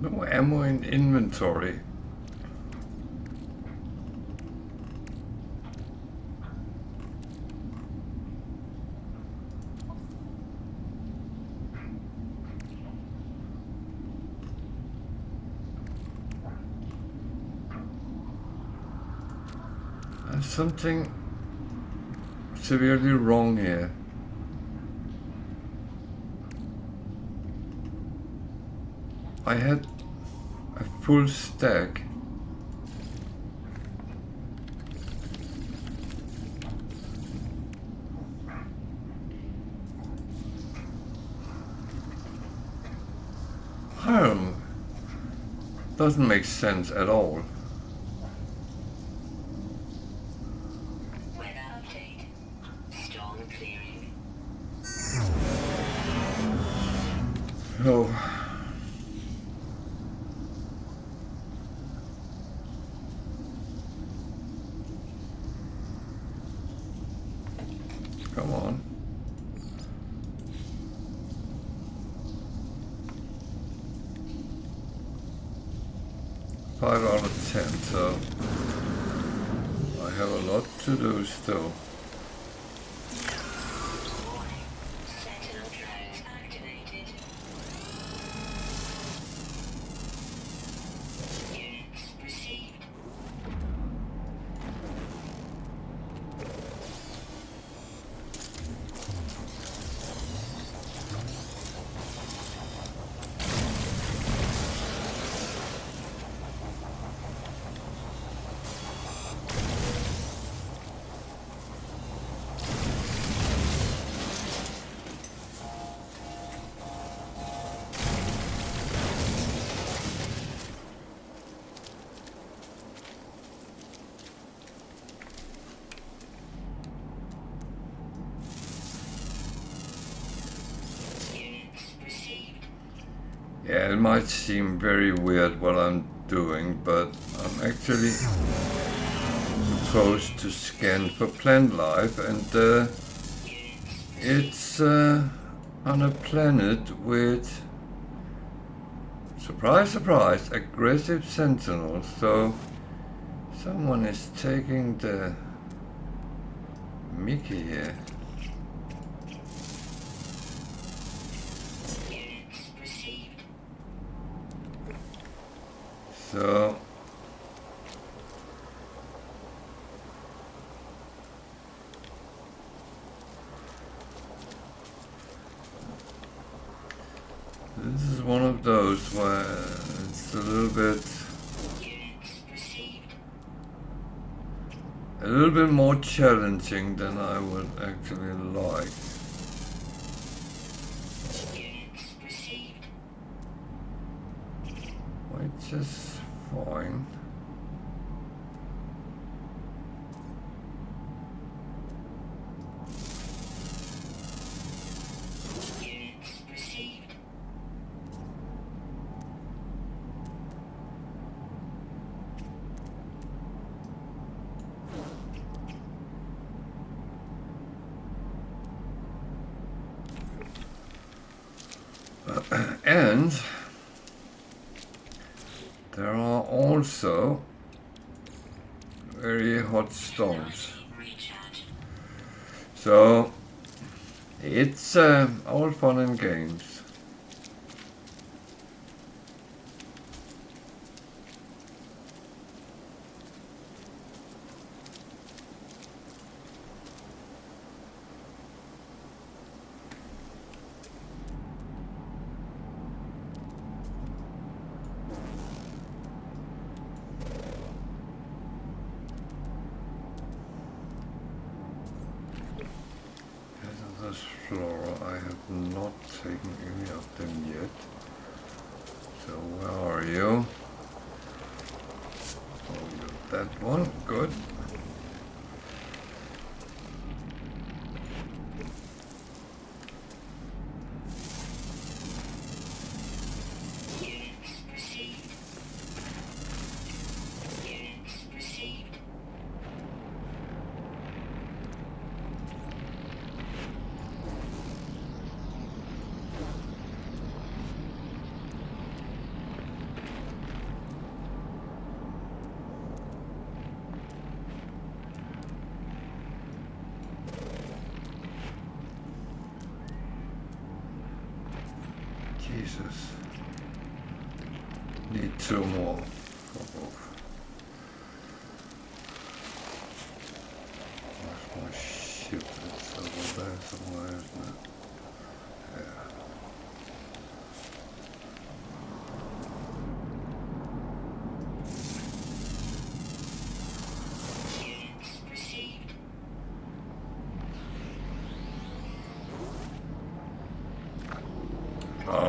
A: No ammo in inventory. There's something severely wrong here. I had a full stack. Doesn't make sense at all.
B: Weather update. Storm clearing.
A: Oh. Come on. Five out of 10, so I have a lot to do still.
B: Warning. Sentinel drones activated. Units received.
A: Yeah, it might seem very weird what I'm doing, but I'm actually supposed to scan for plant life, and it's on a planet with, surprise, surprise, aggressive sentinels, so someone is taking the Mickey here.
B: Units received.
A: So this is one of those where it's a little bit more challenging than I would actually like.
B: Units received.
A: Which is fine.
B: Units received.
A: And there are also very hot storms.
B: Recharge.
A: So it's all fun and games. This flora, I have not taken any of them yet. So where are you? Oh, you're that one. Good.
B: Units received. Units received.
A: Jesus. Need two more for both. Where's my ship? It's over there somewhere, isn't it? Yeah.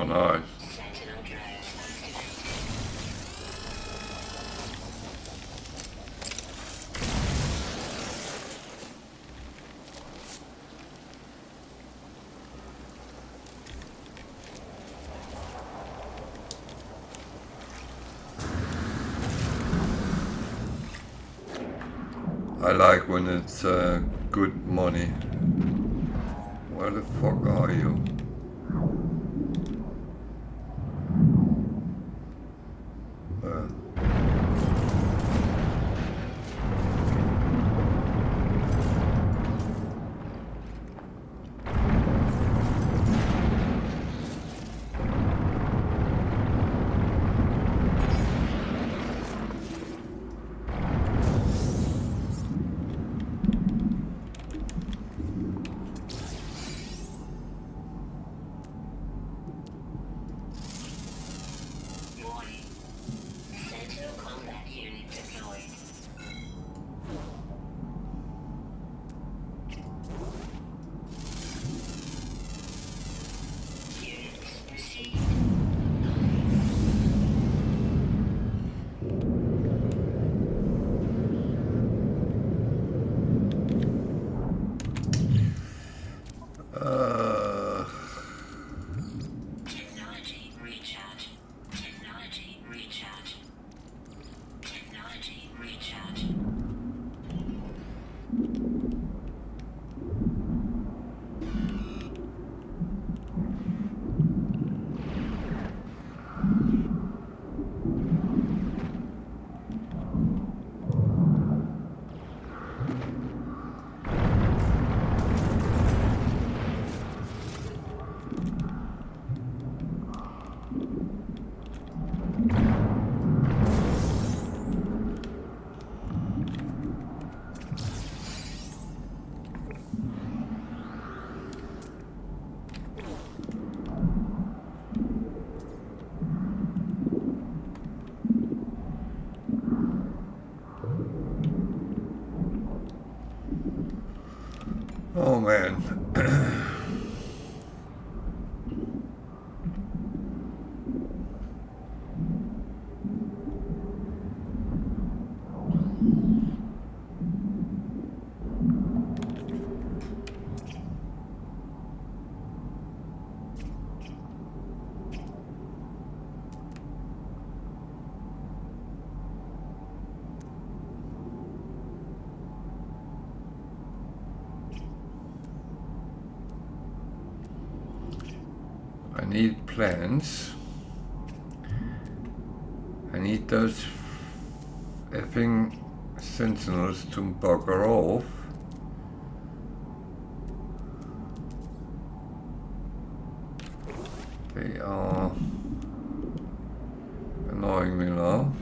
A: Oh, nice.
B: Sentinel drones activated.
A: I like when it's good money. Where the fuck are you?
B: Warning. Sentinel combat unit deployed. Units received. Technology recharge. Technology recharge. Technology recharge.
A: Oh man. I need plans. I need those effing sentinels to bugger off. They are annoying me now.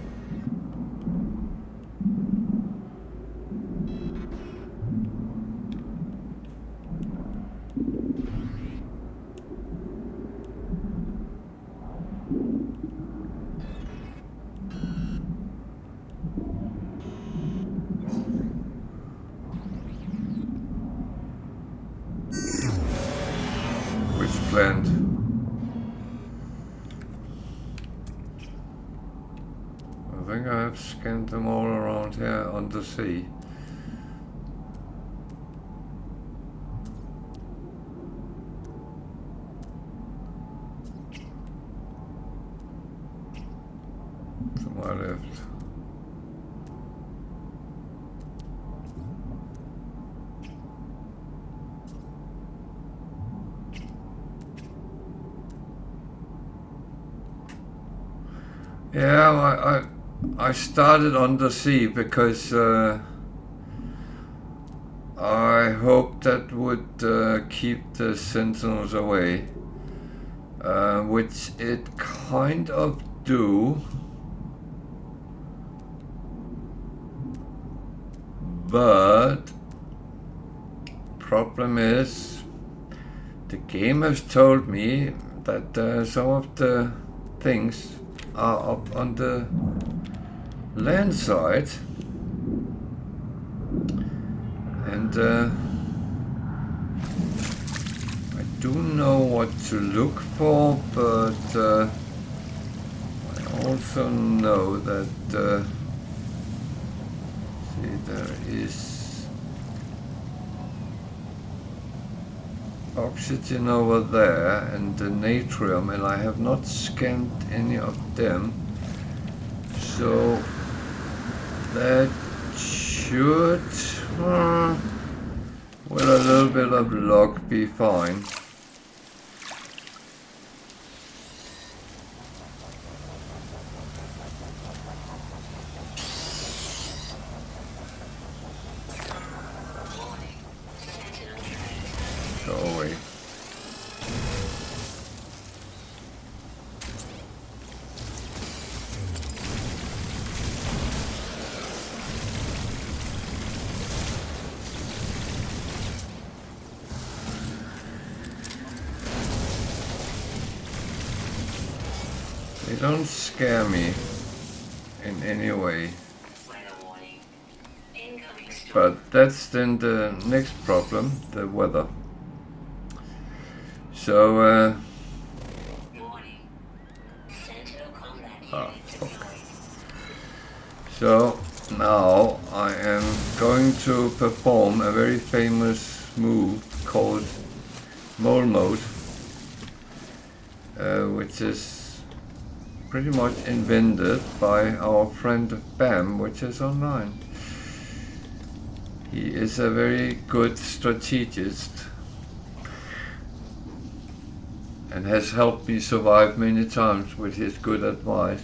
A: Which plant? I think I have scanned them all around here on the sea. To my left. Yeah, I started on the sea because I hoped that would keep the sentinels away, which it kind of do, but problem is the game has told me that some of the things are up on the land side, and I do know what to look for, but I also know that see, there is oxygen over there and the natrium, and I have not scanned any of them, so that should, with a little bit of luck, be fine. Go away. They don't scare me in any way. But that's then the next problem, the weather. So, so now I am going to perform a very famous move called mole mode, which is pretty much invented by our friend Bam, which is online. He is a very good strategist and has helped me survive many times with his good advice.